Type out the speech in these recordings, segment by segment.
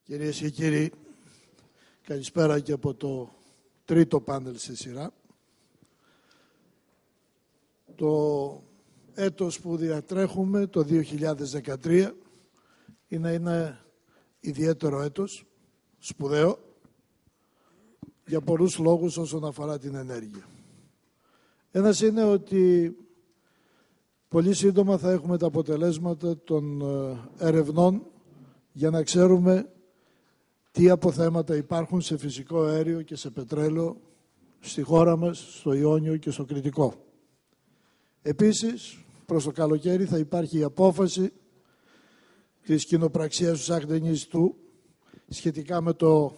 Κυρίες και κύριοι, καλησπέρα και από το τρίτο πάνελ στη σειρά. Το έτος που διατρέχουμε, το 2013, είναι ένα ιδιαίτερο έτος, σπουδαίο, για πολλούς λόγους όσον αφορά την ενέργεια. Ένας είναι ότι πολύ σύντομα θα έχουμε τα αποτελέσματα των ερευνών για να ξέρουμε τι αποθέματα υπάρχουν σε φυσικό αέριο και σε πετρέλαιο στη χώρα μας, στο Ιόνιο και στο Κρητικό. Επίσης, προς το καλοκαίρι θα υπάρχει η απόφαση της κοινοπραξίας του Σαχντενής του σχετικά με το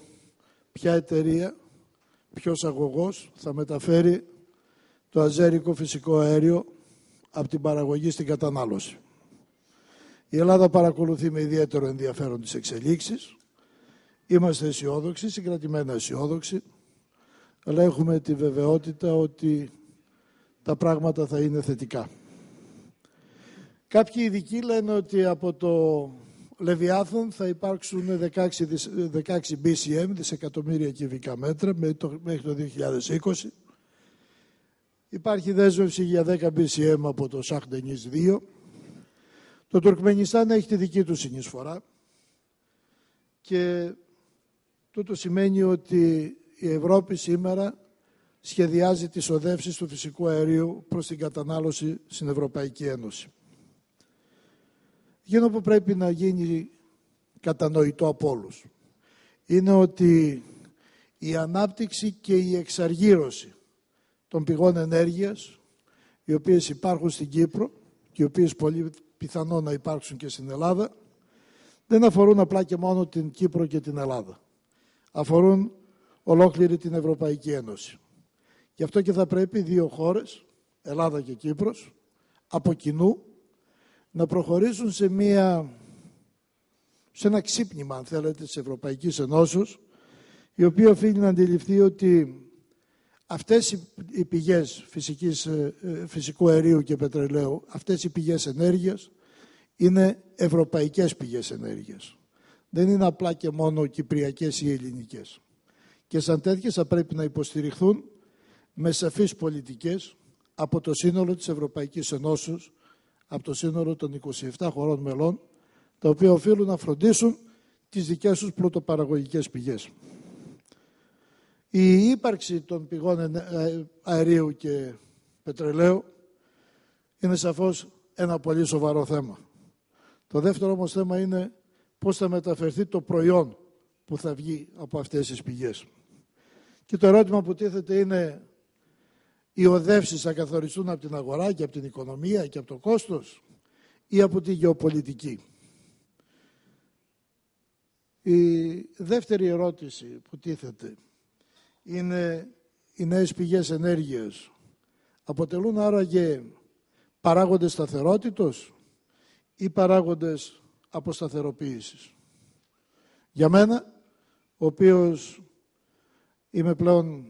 ποια εταιρεία, ποιος αγωγός θα μεταφέρει το αζέρικο φυσικό αέριο από την παραγωγή στην κατανάλωση. Η Ελλάδα παρακολουθεί με ιδιαίτερο ενδιαφέρον τις εξελίξεις. Είμαστε αισιόδοξοι, συγκρατημένα αισιόδοξοι, αλλά έχουμε τη βεβαιότητα ότι τα πράγματα θα είναι θετικά. Κάποιοι ειδικοί λένε ότι από το Λεβιάθον θα υπάρξουν 16 BCM, δισεκατομμύρια κυβικά μέτρα, μέχρι το 2020. Υπάρχει δέσμευση για 10 BCM από το Σαχντενής 2. Το Τουρκμενιστάν έχει τη δική του συνεισφορά και τούτο σημαίνει ότι η Ευρώπη σήμερα σχεδιάζει τις οδεύσεις του φυσικού αερίου προς την κατανάλωση στην Ευρωπαϊκή Ένωση. Εκείνο που πρέπει να γίνει κατανοητό από όλους είναι ότι η ανάπτυξη και η εξαργύρωση των πηγών ενέργειας, οι οποίες υπάρχουν στην Κύπρο και οι οποίες πολύ πιθανό να υπάρξουν και στην Ελλάδα, δεν αφορούν απλά και μόνο την Κύπρο και την Ελλάδα. Αφορούν ολόκληρη την Ευρωπαϊκή Ένωση. Γι' αυτό και θα πρέπει δύο χώρες, Ελλάδα και Κύπρος, από κοινού να προχωρήσουν σε ένα ξύπνημα, αν θέλετε, της Ευρωπαϊκής Ενώσεως, η οποία οφείλει να αντιληφθεί ότι αυτές οι πηγές φυσικού αερίου και πετρελαίου, αυτές οι πηγές ενέργειας, είναι ευρωπαϊκές πηγές ενέργειας. Δεν είναι απλά και μόνο κυπριακές ή ελληνικές. Και σαν τέτοιες θα πρέπει να υποστηριχθούν με σαφείς πολιτικές από το σύνολο της Ευρωπαϊκής Ενώσεως, από το σύνολο των 27 χωρών μελών, τα οποία οφείλουν να φροντίσουν τις δικές τους πρωτοπαραγωγικές πηγές. Η ύπαρξη των πηγών αερίου και πετρελαίου είναι σαφώς ένα πολύ σοβαρό θέμα. Το δεύτερο όμως θέμα είναι πώς θα μεταφερθεί το προϊόν που θα βγει από αυτές τις πηγές. Και το ερώτημα που τίθεται είναι, οι οδεύσεις θα καθοριστούν από την αγορά και από την οικονομία και από το κόστος ή από τη γεωπολιτική? Η δεύτερη ερώτηση που τίθεται είναι, οι νέες πηγές ενέργειας αποτελούν άραγε παράγοντες σταθερότητος ή παράγοντες αποσταθεροποίησης? Για μένα, ο οποίος είμαι πλέον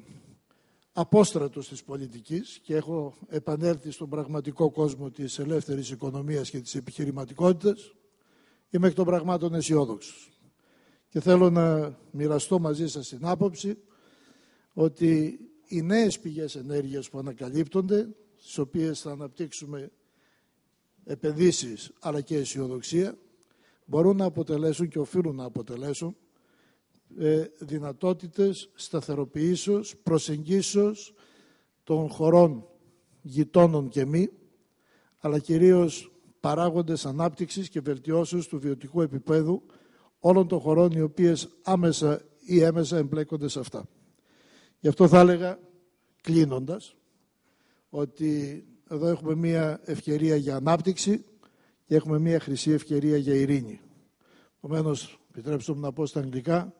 απόστρατος της πολιτικής και έχω επανέλθει στον πραγματικό κόσμο της ελεύθερης οικονομίας και της επιχειρηματικότητας, είμαι εκ των πραγμάτων αισιόδοξος. Και θέλω να μοιραστώ μαζί σας την άποψη ότι οι νέες πηγές ενέργειας που ανακαλύπτονται, στις οποίες θα αναπτύξουμε επενδύσεις αλλά και αισιοδοξία, μπορούν να αποτελέσουν και οφείλουν να αποτελέσουν δυνατότητες σταθεροποιήσεως, προσεγγίσεως των χωρών γειτόνων και μη, αλλά κυρίως παράγοντες ανάπτυξης και βελτιώσεως του βιωτικού επίπεδου όλων των χωρών οι οποίες άμεσα ή έμεσα εμπλέκονται σε αυτά. Γι' αυτό θα έλεγα, κλείνοντας, ότι εδώ έχουμε μία ευκαιρία για ανάπτυξη και έχουμε μία χρυσή ευκαιρία για ειρήνη. Επομένως, επιτρέψτε μου να πω στα αγγλικά,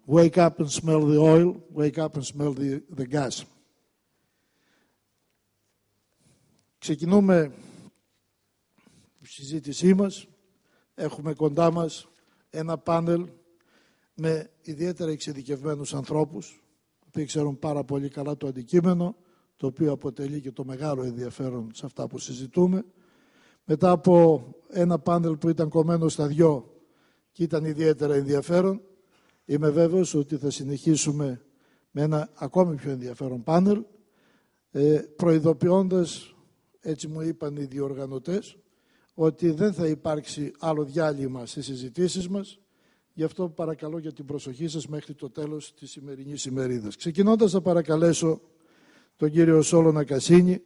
wake up and smell the oil, wake up and smell the gas. Ξεκινούμε τη συζήτησή μας. Έχουμε κοντά μας ένα πάνελ με ιδιαίτερα εξειδικευμένους ανθρώπους, που ξέρουν πάρα πολύ καλά το αντικείμενο, το οποίο αποτελεί και το μεγάλο ενδιαφέρον σε αυτά που συζητούμε. Μετά από ένα πάνελ που ήταν κομμένο στα δυο και ήταν ιδιαίτερα ενδιαφέρον. Είμαι βέβαιος ότι θα συνεχίσουμε με ένα ακόμη πιο ενδιαφέρον πάνελ, προειδοποιώντας, έτσι μου είπαν οι διοργανωτές, ότι δεν θα υπάρξει άλλο διάλειμμα στις συζητήσεις μας. Γι' αυτό παρακαλώ για την προσοχή σας μέχρι το τέλος της σημερινής ημερίδας. Ξεκινώντας, θα παρακαλέσω τον κύριο Σόλωνα Κασίνη,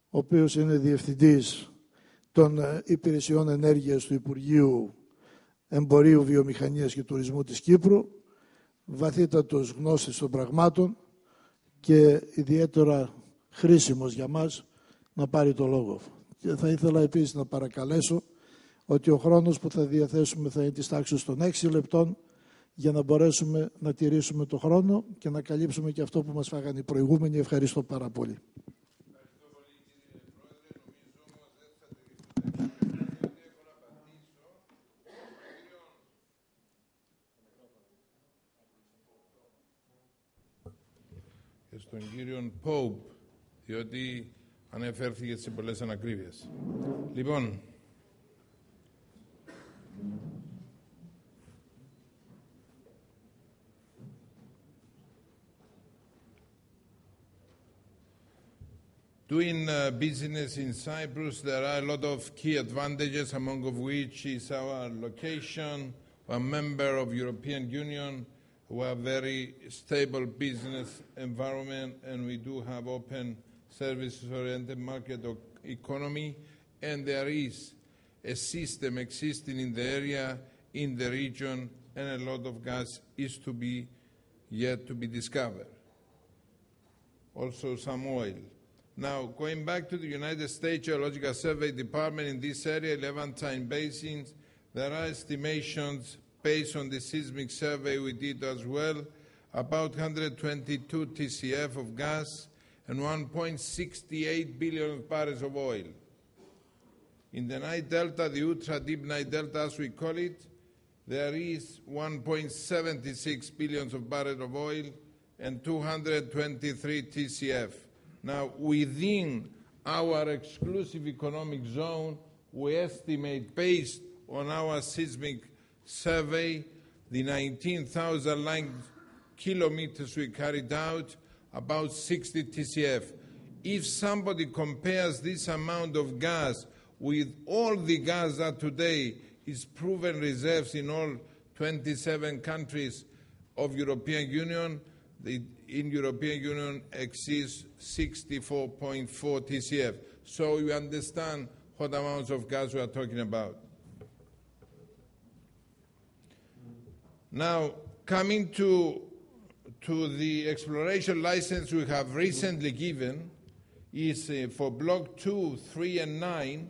ο οποίος είναι διευθυντής των υπηρεσιών ενέργειας του Υπουργείου Εμπορίου, Βιομηχανίας και Τουρισμού της Κύπρου, βαθύτατος γνώστης των πραγμάτων και ιδιαίτερα χρήσιμος για μας να πάρει το λόγο. Και θα ήθελα επίσης να παρακαλέσω ότι ο χρόνος που θα διαθέσουμε θα είναι της τάξης των 6 λεπτών για να μπορέσουμε να τηρήσουμε το χρόνο και να καλύψουμε και αυτό που μας φάγανε οι προηγούμενοι. Ευχαριστώ πάρα πολύ. Στον κύριο Pope, διότι αναφέρθηκε σε πολλές ανακρίβειες. Λοιπόν, doing business in Cyprus, there are a lot of key advantages, among of which is our location, a member of European Union, we have very stable business environment, and we do have open services-oriented market economy, and there is a system existing in the area, in the region, and a lot of gas is yet to be discovered. Also some oil. Now, going back to the United States Geological Survey Department in this area, Levantine basins, there are estimations based on the seismic survey we did as well, about 122 TCF of gas and 1.68 billion barrels of oil. In the Nile Delta, the ultra-deep Nile Delta as we call it, there is 1.76 billion of barrels of oil and 223 TCF. Now, within our exclusive economic zone, we estimate, based on our seismic survey, the 19,000 line kilometers we carried out, about 60 TCF. If somebody compares this amount of gas with all the gas that today is proven reserves in all 27 countries of European Union, in European Union exceeds 64.4 TCF. So you understand what amounts of gas we are talking about. Now, coming to the exploration license we have recently given is for Block 2, 3, and 9.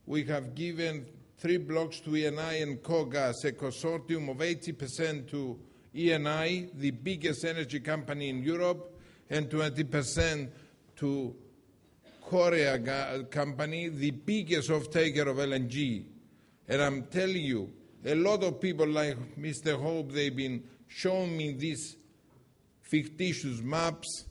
We have given 3 blocks to ENI and Kogas, a consortium of 80% to ENI, the biggest energy company in Europe, and 20% to Korea company, the biggest off-taker of LNG. And I'm telling you, a lot of people like Mr. Hope, they've been showing me these fictitious maps,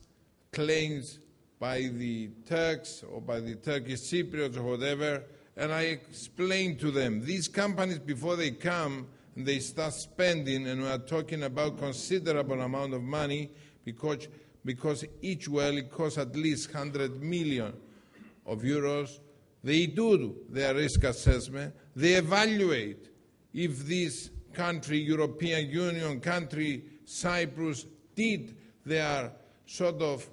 claims by the Turks or by the Turkish Cypriots or whatever, and I explained to them, these companies, before they come and they start spending, and we are talking about considerable amount of money, because each well, it costs at least 100 million of euros, they do their risk assessment, they evaluate if this country, European Union country, Cyprus, did their sort of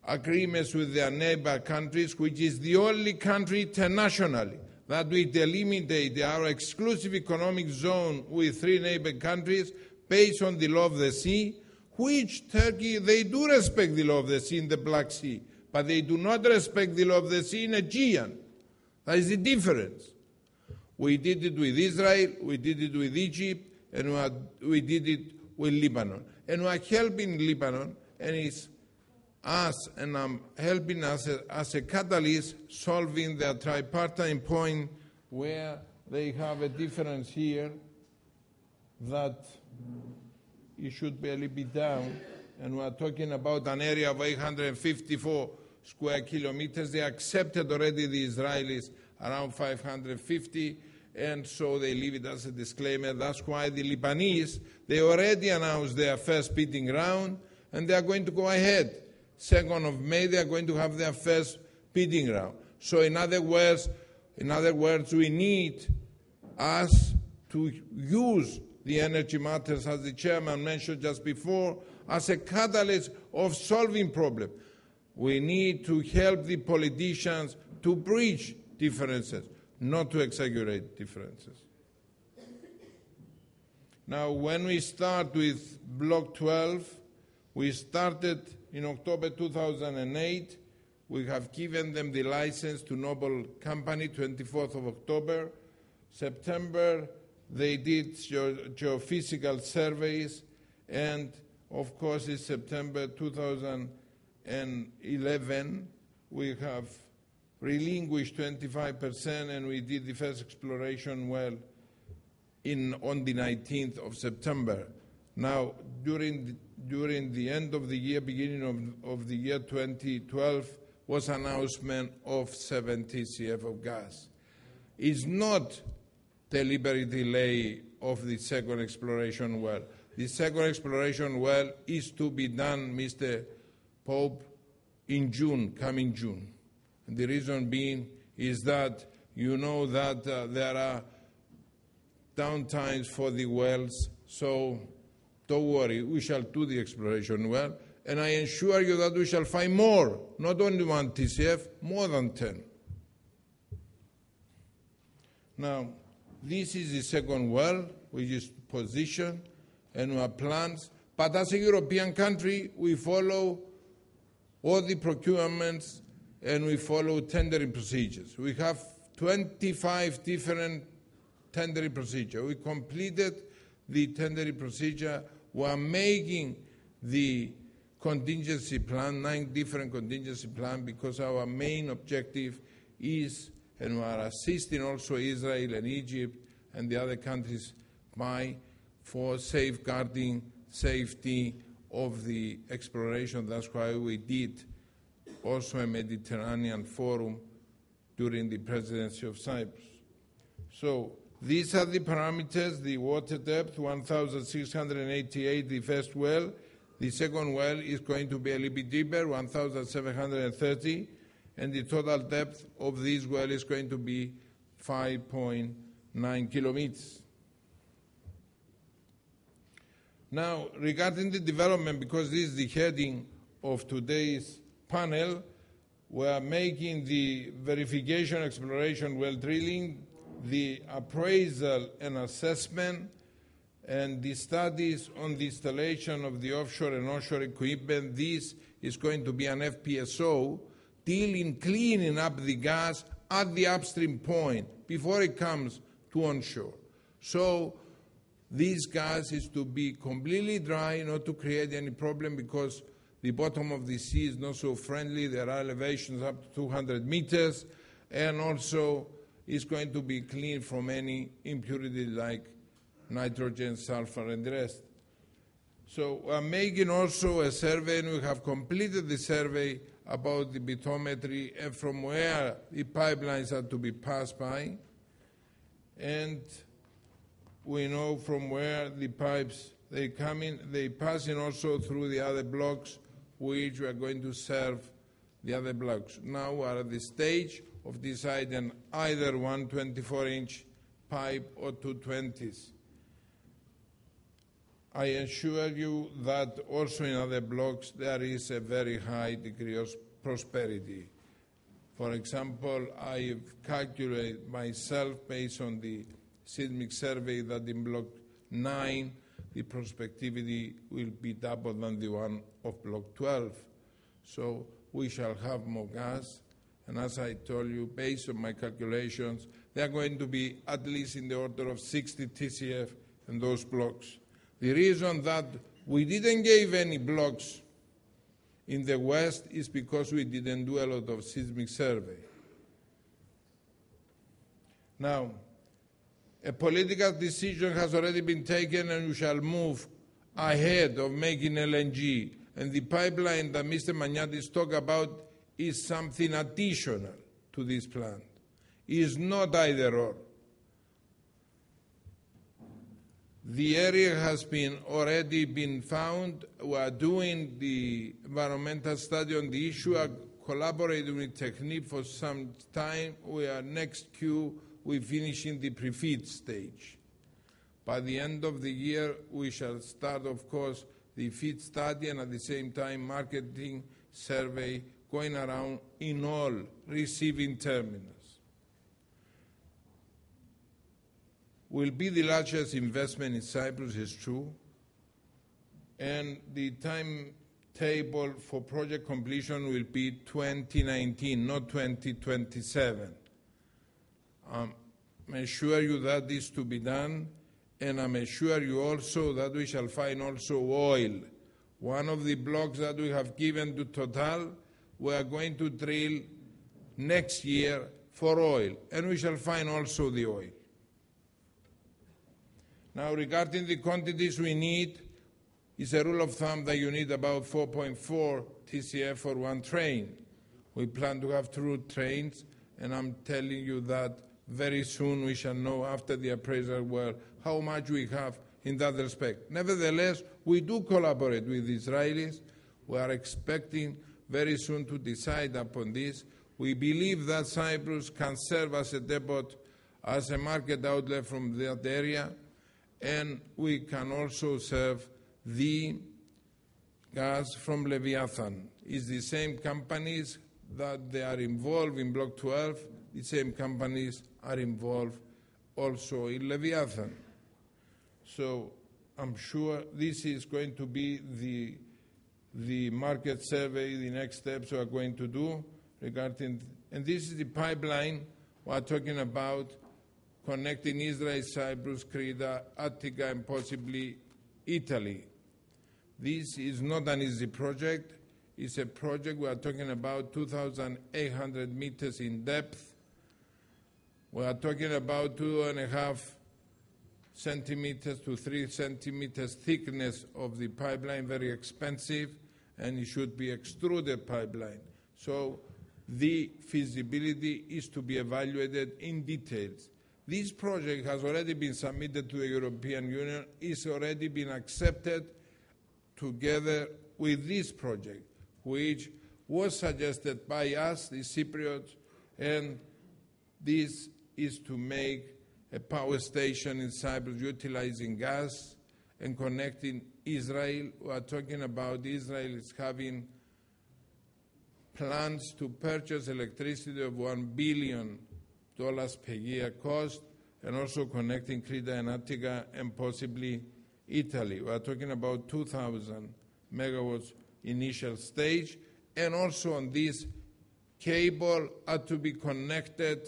agreements with their neighbor countries, which is the only country internationally that we delimitate our exclusive economic zone with 3 neighbor countries based on the law of the sea, which Turkey, they do respect the law of the sea in the Black Sea, but they do not respect the law of the sea in Aegean. That is the difference. We did it with Israel, we did it with Egypt, and we did it with Lebanon. And we are helping Lebanon, and it's us, and I'm helping us as a catalyst, solving their tripartite point where they have a difference here that it should be a little bit down, and we are talking about an area of 854 square kilometers. They accepted already, the Israelis, around 550, and so they leave it as a disclaimer. That's why the Libanese, they already announced their first bidding round, and they are going to go ahead. 2nd of May, they are going to have their first bidding round. So in other words, we need us to use the energy matters, as the chairman mentioned just before, as a catalyst of solving problems. We need to help the politicians to bridge differences, not to exaggerate differences. Now, when we start with Block 12, we started in October 2008. We have given them the license to Noble Company, 24th of October. September, they did geophysical surveys, and of course in September 2011, we have relinquished 25%, and we did the first exploration well on the 19th of September. Now, during the end of the year, beginning of the year 2012, was announcement of 7 TCF of gas. It's not deliberate delay of the second exploration well. The second exploration well is to be done, Mr. Pope, in June, coming June. And the reason being is that you know that there are downtimes for the wells, so don't worry, we shall do the exploration well, and I assure you that we shall find more, not only 1 TCF, more than 10. Now, this is the second well, which is positioned, and we have plans, but as a European country, we follow all the procurements and we follow tendering procedures. We have 25 different tendering procedures. We completed the tendering procedure. We are making the contingency plan, 9 different contingency plans, because our main objective is, and we are assisting also Israel and Egypt and the other countries for safeguarding safety of the exploration. That's why we did also a Mediterranean forum during the presidency of Cyprus. So these are the parameters: the water depth, 1,688, the first well. The second well is going to be a little bit deeper, 1,730, and the total depth of this well is going to be 5.9 kilometers. Now, regarding the development, because this is the heading of today's panel, we are making the verification, exploration, well drilling, the appraisal and assessment, and the studies on the installation of the offshore and onshore equipment. This is going to be an FPSO dealing, cleaning up the gas at the upstream point before it comes to onshore. So this gas is to be completely dry, not to create any problem, because the bottom of the sea is not so friendly. There are elevations up to 200 meters, and also it's going to be clean from any impurity like nitrogen, sulfur, and the rest. So we're making also a survey, and we have completed the survey about the bathymetry and from where the pipelines are to be passed by. And we know from where the pipes, they come in, they pass in also through the other blocks, which we are going to serve the other blocks. Now we are at the stage of deciding either one 24-inch pipe or 220s. I assure you that also in other blocks there is a very high degree of prosperity. For example, I've calculated myself based on the seismic survey that in Block 9 the prospectivity will be double than the one of Block 12. So we shall have more gas, and as I told you, based on my calculations, they are going to be at least in the order of 60 TCF in those blocks. The reason that we didn't give any blocks in the West is because we didn't do a lot of seismic survey. Now, a political decision has already been taken, and we shall move ahead of making LNG. And the pipeline that Mr. Magnatis talked about is something additional to this plant. It is not either or. The area has already been found. We are doing the environmental study on the issue, collaborating with Technip for some time. We are next Q, we're finishing the pre-FEED stage. By the end of the year, we shall start, of course, the FEED study and at the same time marketing survey going around in all receiving terminals. Will be the largest investment in Cyprus, is true, and the timetable for project completion will be 2019, not 2027. I assure you that is to be done, and I assure you also that we shall find also oil. One of the blocks that we have given to Total, we are going to drill next year for oil, and we shall find also the oil. Now, regarding the quantities we need, it's a rule of thumb that you need about 4.4 TCF for one train. We plan to have 2 trains, and I'm telling you that very soon we shall know after the appraisal well how much we have in that respect. Nevertheless, we do collaborate with the Israelis. We are expecting very soon to decide upon this. We believe that Cyprus can serve as a depot, as a market outlet from that area, and we can also serve the gas from Leviathan. It's the same companies that they are involved in Block 12, the same companies are involved also in Leviathan. So I'm sure this is going to be the market survey, the next steps we are going to do regarding, and this is the pipeline we are talking about, connecting Israel, Cyprus, Crete, Attica, and possibly Italy. This is not an easy project. It's a project we are talking about 2,800 meters in depth. We are talking about 2.5 centimeters to 3 centimeters thickness of the pipeline, very expensive, and it should be extruded pipeline. So the feasibility is to be evaluated in details. This project has already been submitted to the European Union, is already been accepted together with this project, which was suggested by us, the Cypriots, and this is to make a power station in Cyprus utilizing gas and connecting Israel. We are talking about Israel is having plans to purchase electricity of $1 billion per year cost, and also connecting Crete and Attica and possibly Italy. We are talking about 2,000 megawatts initial stage, and also on this cable are to be connected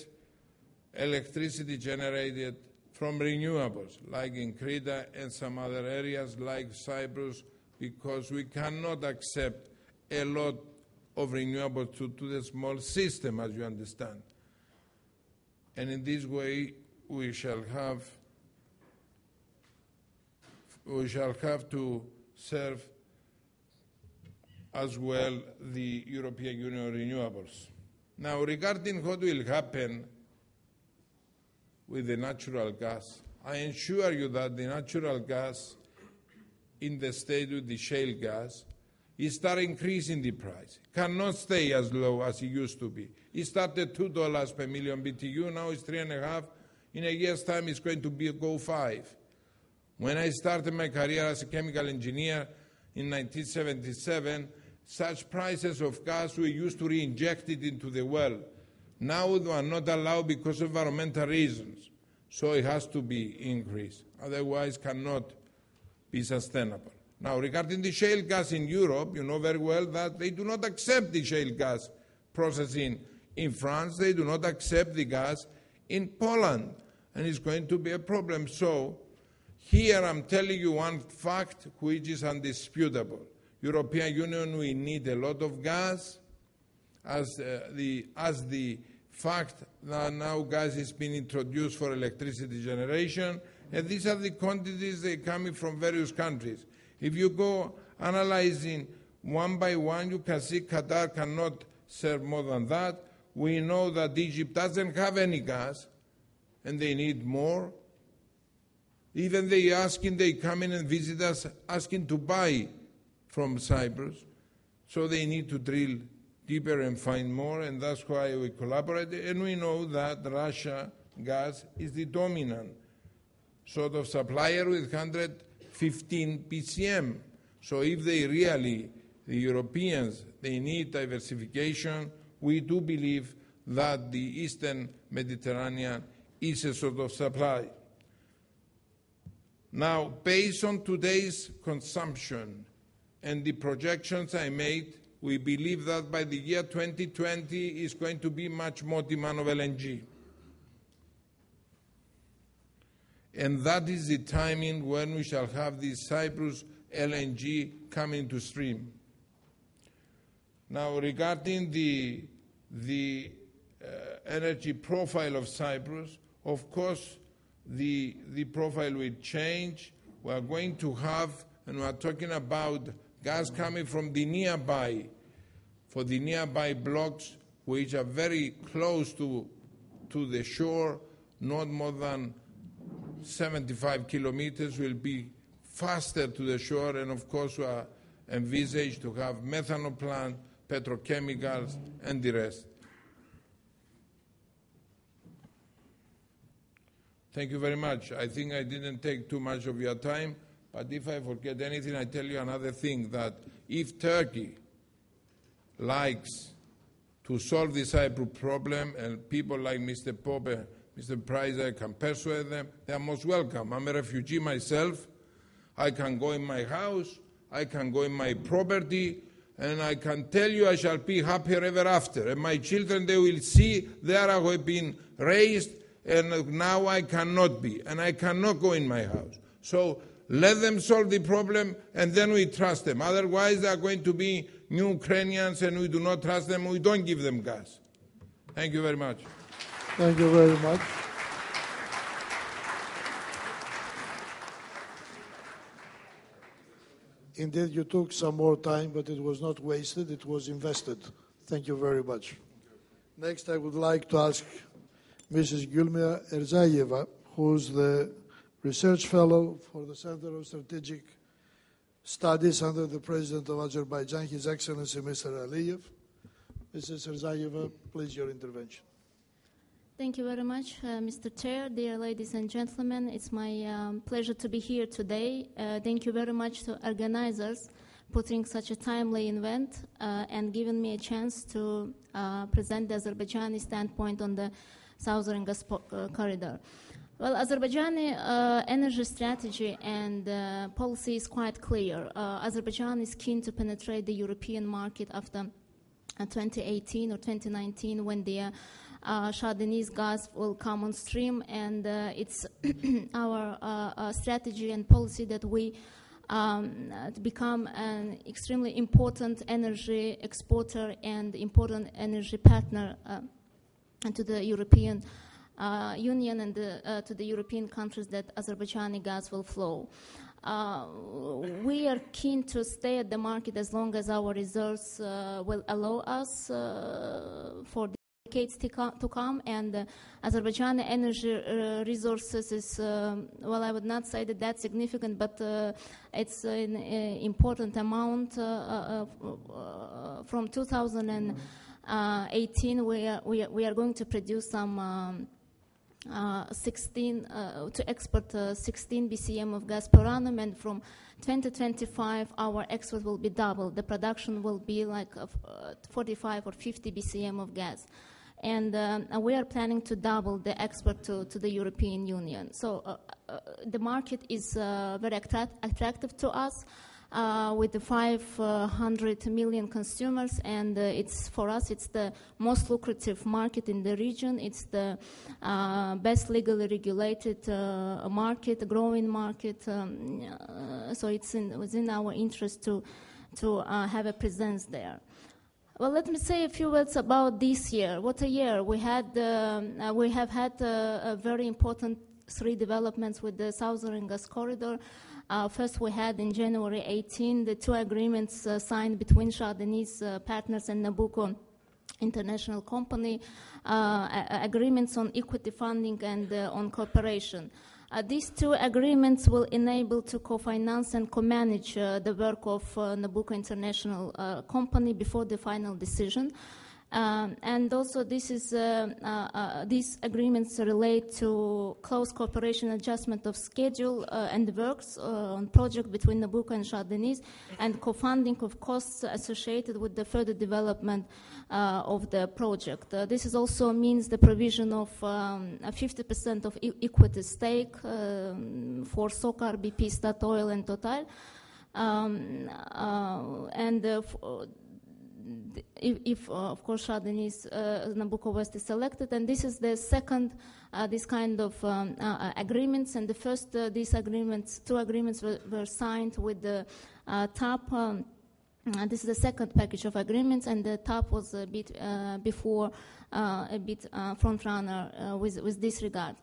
electricity generated from renewables, like in Crete and some other areas like Cyprus, because we cannot accept a lot of renewables to the small system, as you understand. And in this way, we shall have to serve as well the European Union renewables. Now, regarding what will happen with the natural gas, I assure you that the natural gas in the state with the shale gas it started increasing the price. Cannot stay as low as it used to be. It started $2 per million BTU, now it's 3.5. In a year's time, it's going to go 5. When I started my career as a chemical engineer in 1977, such prices of gas, we used to re-inject it into the well. Now they are not allowed because of environmental reasons. So it has to be increased. Otherwise, cannot be sustainable. Now, regarding the shale gas in Europe, you know very well that they do not accept the shale gas processing in France. They do not accept the gas in Poland, and it's going to be a problem. So here I'm telling you one fact which is undisputable. European Union, we need a lot of gas, as the fact that now gas is being introduced for electricity generation, and these are the quantities that are coming from various countries. If you go analyzing one by one, you can see Qatar cannot serve more than that. We know that Egypt doesn't have any gas, and they need more. Even they come in and visit us asking to buy from Cyprus. So they need to drill deeper and find more, and that's why we collaborate. And we know that Russia gas is the dominant sort of supplier with 115 BCM. So if they really, the Europeans, they need diversification, we do believe that the Eastern Mediterranean is a sort of supply. Now, based on today's consumption and the projections I made, we believe that by the year 2020 is going to be much more demand of LNG. And that is the timing when we shall have the Cyprus LNG coming to stream. Now, regarding the energy profile of Cyprus, of course, the profile will change. We are going to have, and we are talking about gas coming from the nearby, for the nearby blocks which are very close to the shore, not more than 75 kilometers, will be faster to the shore, and of course we are envisaged to have methanol plant, petrochemicals, and the rest. Thank you very much. I think I didn't take too much of your time, but if I forget anything, I tell you another thing, that if Turkey likes to solve the Cyprus problem, and people like Mr. Pope, Mr. Preiser can persuade them, they are most welcome. I'm a refugee myself. I can go in my house, I can go in my property, and I can tell you I shall be happy ever after. And my children, they will see there I have been raised, and now I cannot be, and I cannot go in my house. So let them solve the problem, and then we trust them. Otherwise, they are going to be new Ukrainians, and we do not trust them. We don't give them gas. Thank you very much. Thank you very much. Indeed, you took some more time, but it was not wasted. It was invested. Thank you very much. Next, I would like to ask Mrs. Gulmira Rzayeva, who's the Research Fellow for the Center of Strategic Studies under the President of Azerbaijan, His Excellency Mr. Elias. Mrs. Rzayeva, please, your intervention. Thank you very much, Mr. Chair, dear ladies and gentlemen. It's my pleasure to be here today. Thank you very much to organizers putting such a timely event and giving me a chance to present the Azerbaijani standpoint on the Southern Gas Corridor. Well, Azerbaijani energy strategy and policy is quite clear. Azerbaijan is keen to penetrate the European market after 2018 or 2019 when the Kassinis gas will come on stream, and it's our strategy and policy that we to become an extremely important energy exporter and important energy partner to the European Union and to the European countries that Azerbaijani gas will flow. We are keen to stay at the market as long as our reserves will allow us for decades to come, and Azerbaijani energy resources is, well, I would not say that that's significant, but it's an important amount. From 2018, we are going to produce some 16 to export 16 BCM of gas per annum, and from 2025 our export will be doubled. The production will be like 45 or 50 BCM of gas, and we are planning to double the export to the European Union. So the market is very attractive to us. With the 500 million consumers, and it's for us it's the most lucrative market in the region. It's the best legally regulated market, growing market. So it's within our interest to have a presence there. Well, let me say a few words about this year. What a year we had! We have had a very important 3 developments with the Southern Gas Corridor. First, we had in January 18 the 2 agreements signed between Kassinis partners and Nabucco International Company, agreements on equity funding and on cooperation. These two agreements will enable to co-finance and co-manage the work of Nabucco International Company before the final decision. And also these agreements relate to close cooperation adjustment of schedule and works on project between Nabucco and Shah Deniz, and co-funding of costs associated with the further development of the project. This is also means the provision of 50% of equity stake for SOCAR, BP, Statoil, and Total. If of course Shah Deniz Nabucco West is selected, and this is the second this kind of agreements, and the first two agreements were signed with the TAP. This is the second package of agreements, and the TAP was a bit before, a bit front runner with this regard.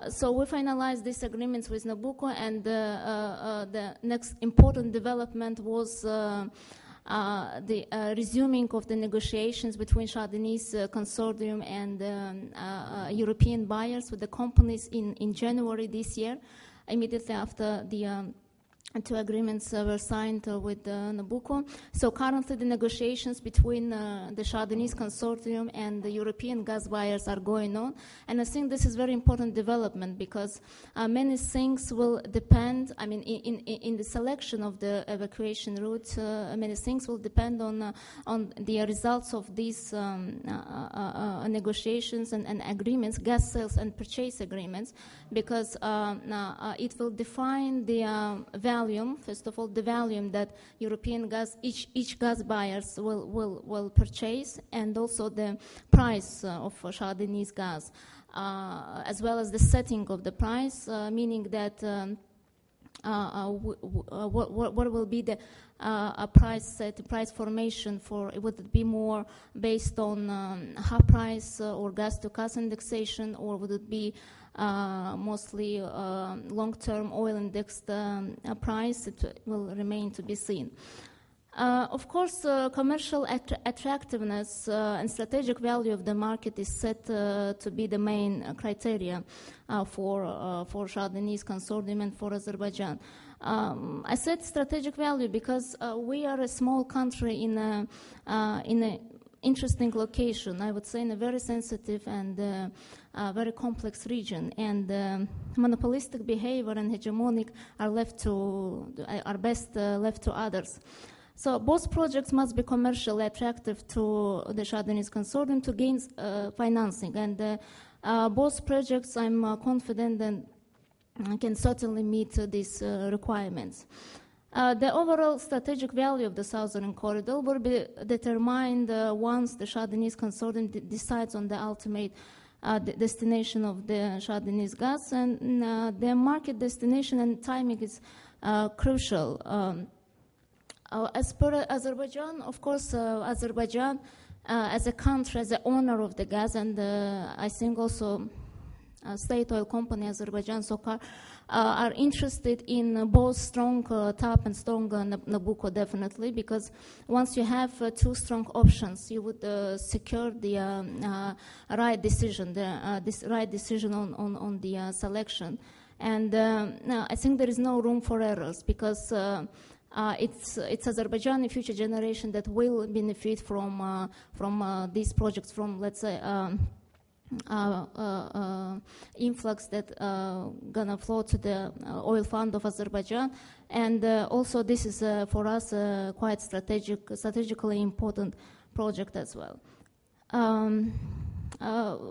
So we finalized these agreements with Nabucco, and the next important development was the resuming of the negotiations between Shah Deniz consortium and European buyers with the companies in January this year, immediately after the two agreements were signed with Nabucco. So currently the negotiations between the Shah Deniz consortium and the European gas buyers are going on. And I think this is very important development, because many things will depend, I mean, in the selection of the evacuation route, many things will depend on the results of these negotiations and agreements, gas sales and purchase agreements, because it will define the volume, first of all, the volume that European gas, each gas buyers will purchase, and also the price of Shah Deniz gas, as well as the setting of the price, meaning that what will be the price formation for, would it be more based on hub price or gas to gas indexation, or would it be mostly long-term oil indexed price? It will remain to be seen. Of course, commercial attractiveness and strategic value of the market is set to be the main criteria for Shah Deniz consortium and for Azerbaijan. I said strategic value because we are a small country in a interesting location, I would say, in a very sensitive and very complex region, and monopolistic behavior and hegemonic are best left to others. So both projects must be commercially attractive to the Shah Deniz consortium to gain financing, and both projects, I'm confident, and can certainly meet these requirements. The overall strategic value of the Southern Corridor will be determined once the Shah Deniz consortium decides on the ultimate destination of the Shah Deniz gas, and the market destination and timing is crucial. As per Azerbaijan, of course, Azerbaijan as a country, as the owner of the gas, and I think also state oil company Azerbaijan SOCAR, are interested in both strong TAP and strong Nabucco, definitely, because once you have two strong options, you would secure the right decision, right decision on the selection. And I think there is no room for errors, because it's Azerbaijan, a future generation, that will benefit from these projects, from, let's say, influx that gonna flow to the oil fund of Azerbaijan, and also this is for us quite strategically important project as well.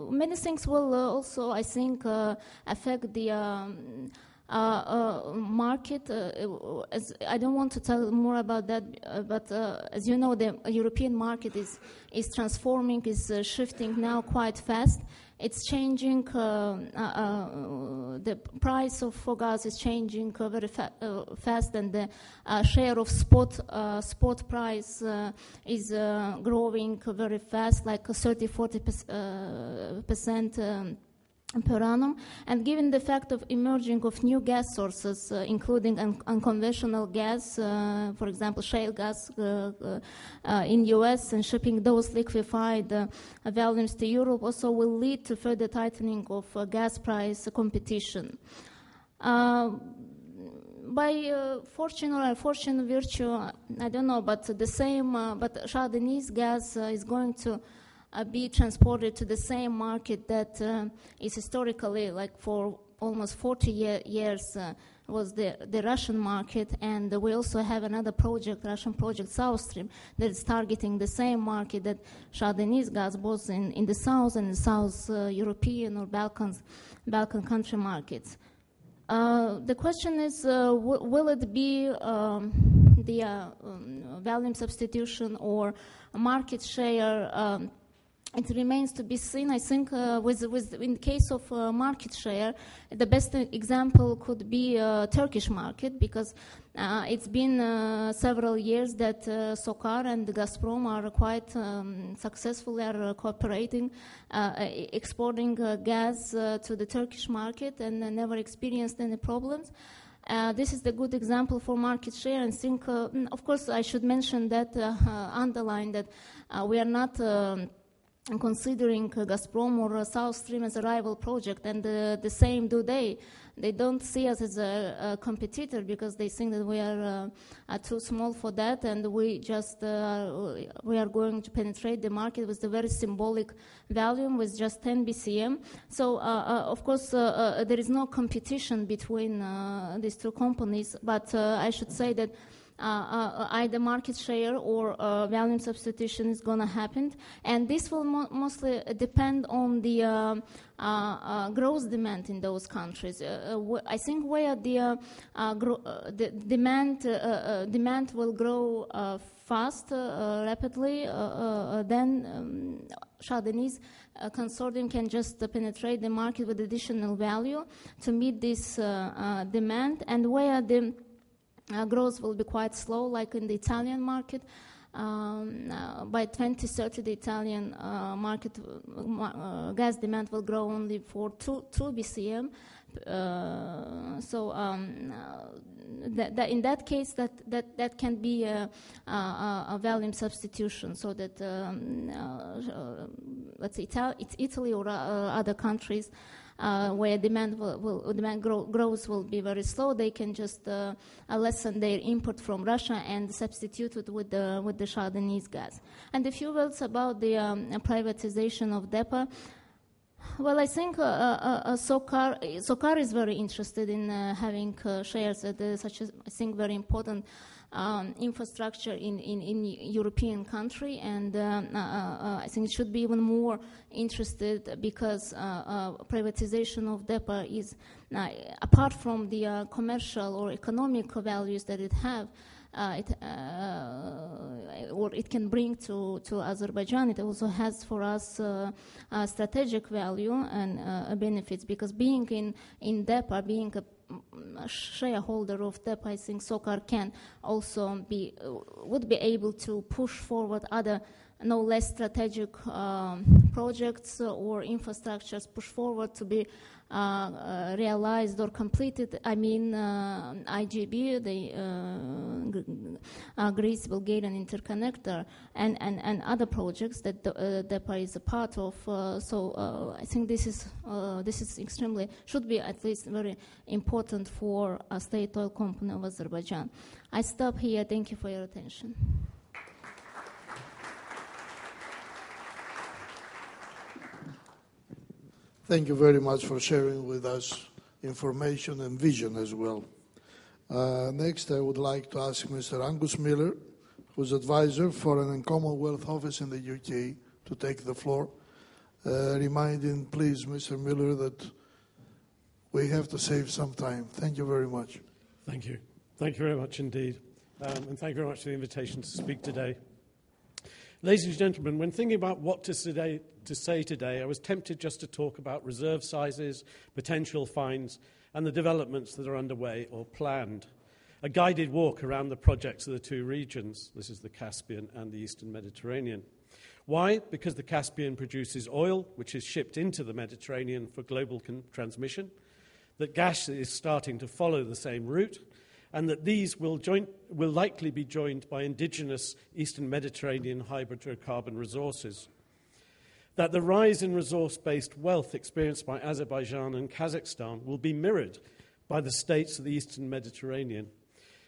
Many things will also, I think, affect the market. As I don't want to tell more about that, but as you know, the European market is transforming, is shifting now quite fast. It's changing. The price of gas is changing very fast, and the share of spot price is growing very fast, like 30-40% per annum. And given the fact of emerging of new gas sources, including unconventional gas, for example, shale gas in US, and shipping those liquefied volumes to Europe, also will lead to further tightening of gas price competition. By fortune or unfortunate virtue, I don't know, but but Chardonnay's gas is going to be transported to the same market that is historically, like for almost 40 years, was the Russian market, and we also have another project, Russian project, Upstream, that is targeting the same market that Chardonnay's gas, both in the south and the South European or Balkan country markets. The question is, will it be the volume substitution or market share? It remains to be seen. I think in the case of market share, the best example could be Turkish market, because it's been several years that SOCAR and Gazprom are quite successfully cooperating, exporting gas to the Turkish market, and never experienced any problems. This is the good example for market share. And think, of course, I should mention that, underline that we are not considering Gazprom or South Stream as a rival project, and the same do they. They don't see us as a competitor, because they think that we are too small for that, and we are going to penetrate the market with a very symbolic volume, with just 10 BCM. So, of course, there is no competition between these two companies, but I should say that either market share or volume substitution is going to happen, and this will mostly depend on the gross demand in those countries. I think where the demand will grow fast, rapidly, then Chardonnay's consortium can just penetrate the market with additional value to meet this demand, and where the growth will be quite slow, like in the Italian market. By 2030, the Italian market gas demand will grow only for 2 BCM. In that case, that can be a volume substitution, so that let's say it's Italy or other countries where demand growth will be very slow. They can just lessen their import from Russia and substitute it with the Chardonnay's gas. And a few words about the privatization of DEPA. Well, I think SOCAR is very interested in having shares at such a, I think, very important infrastructure in European country, and I think it should be even more interested, because privatization of DEPA is, apart from the commercial or economic values that it have, or it can bring to Azerbaijan, it also has for us strategic value and benefits, because being in DEPA, being a shareholder of DEPA, I think SOCAR can also would be able to push forward other no less strategic projects or infrastructures, push forward to be realized or completed. I mean, IGB, the Greece-Bulgarian interconnector, and other projects that DEPA is a part of. So I think this is extremely, should be at least very important for a state oil company of Azerbaijan. I stop here. Thank you for your attention. Thank you very much for sharing with us information and vision as well. Next, I would like to ask Mr. Angus Miller, who's advisor for an Commonwealth office in the UK, to take the floor. Reminding, please, Mr. Miller, that we have to save some time. Thank you very much. Thank you. Thank you very much indeed. And thank you very much for the invitation to speak today. Ladies and gentlemen, when thinking about what to say today, I was tempted just to talk about reserve sizes, potential finds, and the developments that are underway or planned. A guided walk around the projects of the two regions. This is the Caspian and the Eastern Mediterranean. Why? Because the Caspian produces oil, which is shipped into the Mediterranean for global transmission, that gas is starting to follow the same route, and that these will likely be joined by indigenous Eastern Mediterranean hydrocarbon resources. That the rise in resource-based wealth experienced by Azerbaijan and Kazakhstan will be mirrored by the states of the Eastern Mediterranean,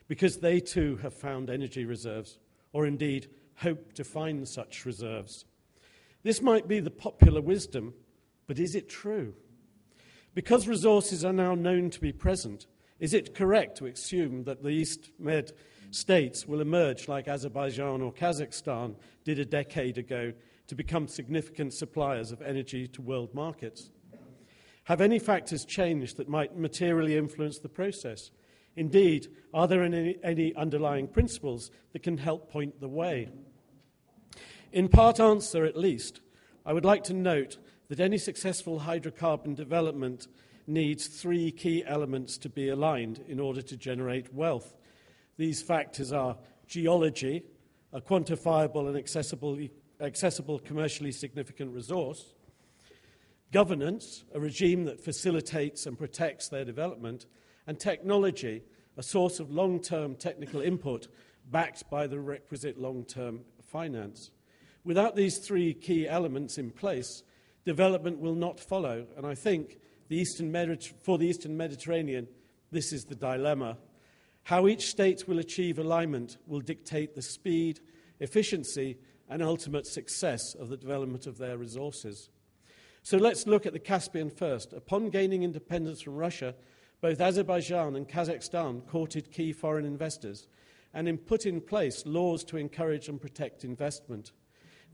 because they too have found energy reserves, or indeed hope to find such reserves. This might be the popular wisdom, but is it true? Because resources are now known to be present, is it correct to assume that the East Med states will emerge like Azerbaijan or Kazakhstan did a decade ago to become significant suppliers of energy to world markets? Have any factors changed that might materially influence the process? Indeed, are there any underlying principles that can help point the way? In part answer, at least, I would like to note that any successful hydrocarbon development needs three key elements to be aligned in order to generate wealth. These factors are geology, a quantifiable and accessible commercially significant resource; governance, a regime that facilitates and protects their development; and technology, a source of long-term technical input backed by the requisite long-term finance. Without these three key elements in place, development will not follow, and I think for the Eastern Mediterranean, this is the dilemma. How each state will achieve alignment will dictate the speed, efficiency, and ultimate success of the development of their resources. So let's look at the Caspian first. Upon gaining independence from Russia, both Azerbaijan and Kazakhstan courted key foreign investors and put in place laws to encourage and protect investment.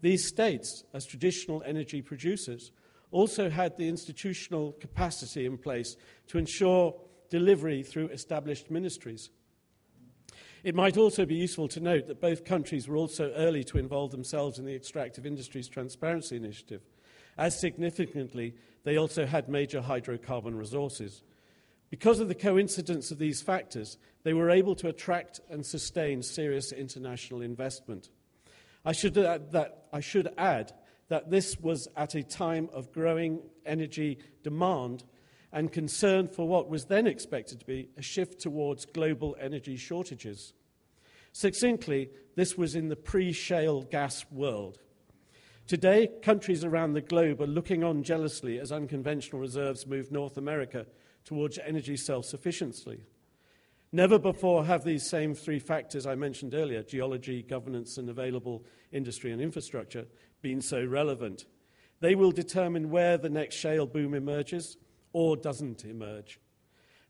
These states, as traditional energy producers, also had the institutional capacity in place to ensure delivery through established ministries. It might also be useful to note that both countries were also early to involve themselves in the Extractive Industries Transparency Initiative. As significantly, they also had major hydrocarbon resources. Because of the coincidence of these factors, they were able to attract and sustain serious international investment. I should add that this was at a time of growing energy demand and concern for what was then expected to be a shift towards global energy shortages. Succinctly, this was in the pre-shale gas world. Today, countries around the globe are looking on jealously as unconventional reserves move North America towards energy self-sufficiency. Never before have these same three factors I mentioned earlier, geology, governance, and available industry and infrastructure, been so relevant. They will determine where the next shale boom emerges or doesn't emerge,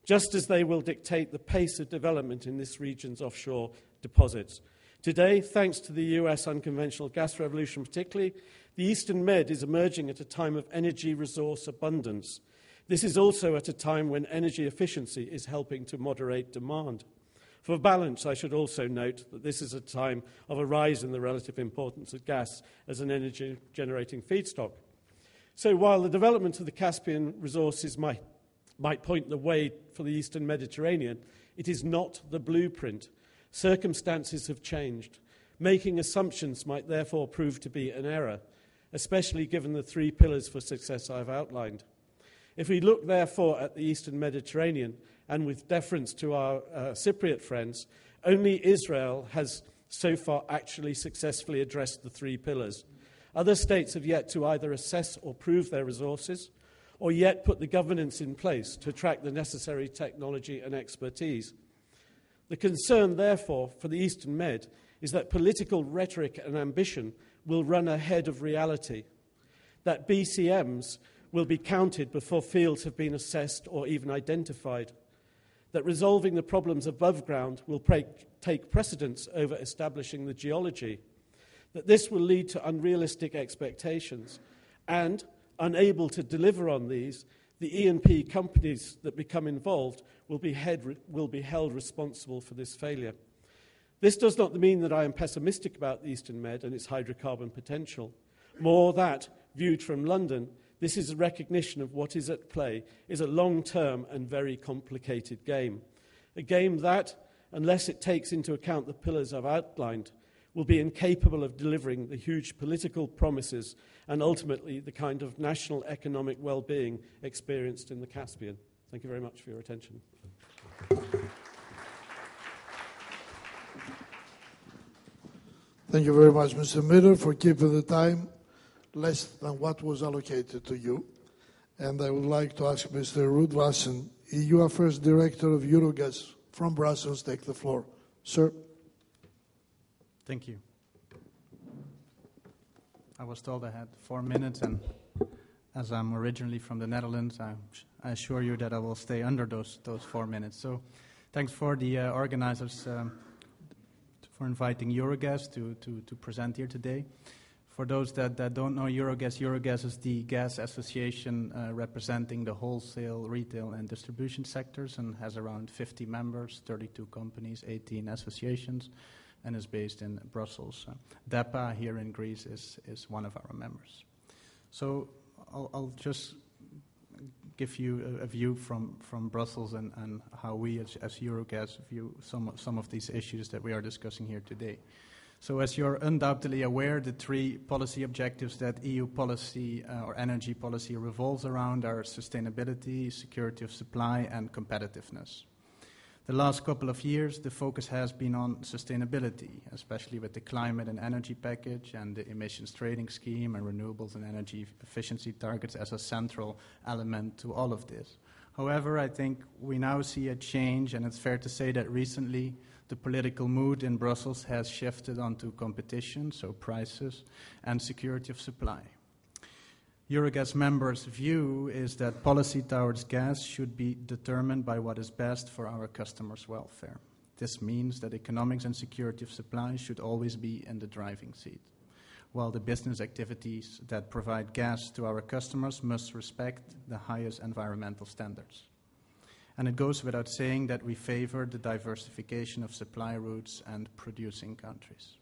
just as they will dictate the pace of development in this region's offshore deposits. Today, thanks to the US unconventional gas revolution particularly, the Eastern Med is emerging at a time of energy resource abundance. This is also at a time when energy efficiency is helping to moderate demand. For balance, I should also note that this is a time of a rise in the relative importance of gas as an energy-generating feedstock. So while the development of the Caspian resources might point the way for the Eastern Mediterranean, it is not the blueprint. Circumstances have changed. Making assumptions might therefore prove to be an error, especially given the three pillars for success I've outlined. If we look, therefore, at the Eastern Mediterranean, and with deference to our Cypriot friends, only Israel has so far actually successfully addressed the three pillars. Other states have yet to either assess or prove their resources, or yet put the governance in place to attract the necessary technology and expertise. The concern, therefore, for the Eastern Med is that political rhetoric and ambition will run ahead of reality, that BCMs will be counted before fields have been assessed or even identified, that resolving the problems above ground will take precedence over establishing the geology, that this will lead to unrealistic expectations, and, unable to deliver on these, the E&P companies that become involved will be held responsible for this failure. This does not mean that I am pessimistic about the Eastern Med and its hydrocarbon potential. More that, viewed from London, this is a recognition of what is at play is a long-term and very complicated game. A game that, unless it takes into account the pillars I've outlined, will be incapable of delivering the huge political promises and ultimately the kind of national economic well-being experienced in the Caspian. Thank you very much for your attention. Thank you very much, Mr. Miller, for keeping the time less than what was allocated to you. And I would like to ask Mr. Ruud Wassen EU Affairs Director of Eurogas from Brussels, take the floor. Sir. Thank you. I was told I had 4 minutes, and as I'm originally from the Netherlands, I assure you that I will stay under those 4 minutes. So thanks for the organizers for inviting Eurogas to present here today. For those that don't know Eurogas is the gas association representing the wholesale, retail, and distribution sectors, and has around 50 members, 32 companies, 18 associations, and is based in Brussels. DEPA here in Greece is one of our members. So I'll just give you a view from Brussels and how we as Eurogas view some of these issues that we are discussing here today. So as you're undoubtedly aware, the 3 policy objectives that EU policy or energy policy revolves around are sustainability, security of supply, and competitiveness. The last couple of years, the focus has been on sustainability, especially with the climate and energy package and the emissions trading scheme and renewables and energy efficiency targets as a central element to all of this. However, I think we now see a change, and it's fair to say that recently the political mood in Brussels has shifted onto competition, so prices, and security of supply. Eurogas members' view is that policy towards gas should be determined by what is best for our customers' welfare. This means that economics and security of supply should always be in the driving seat, while the business activities that provide gas to our customers must respect the highest environmental standards. And it goes without saying that we favor the diversification of supply routes and producing countries.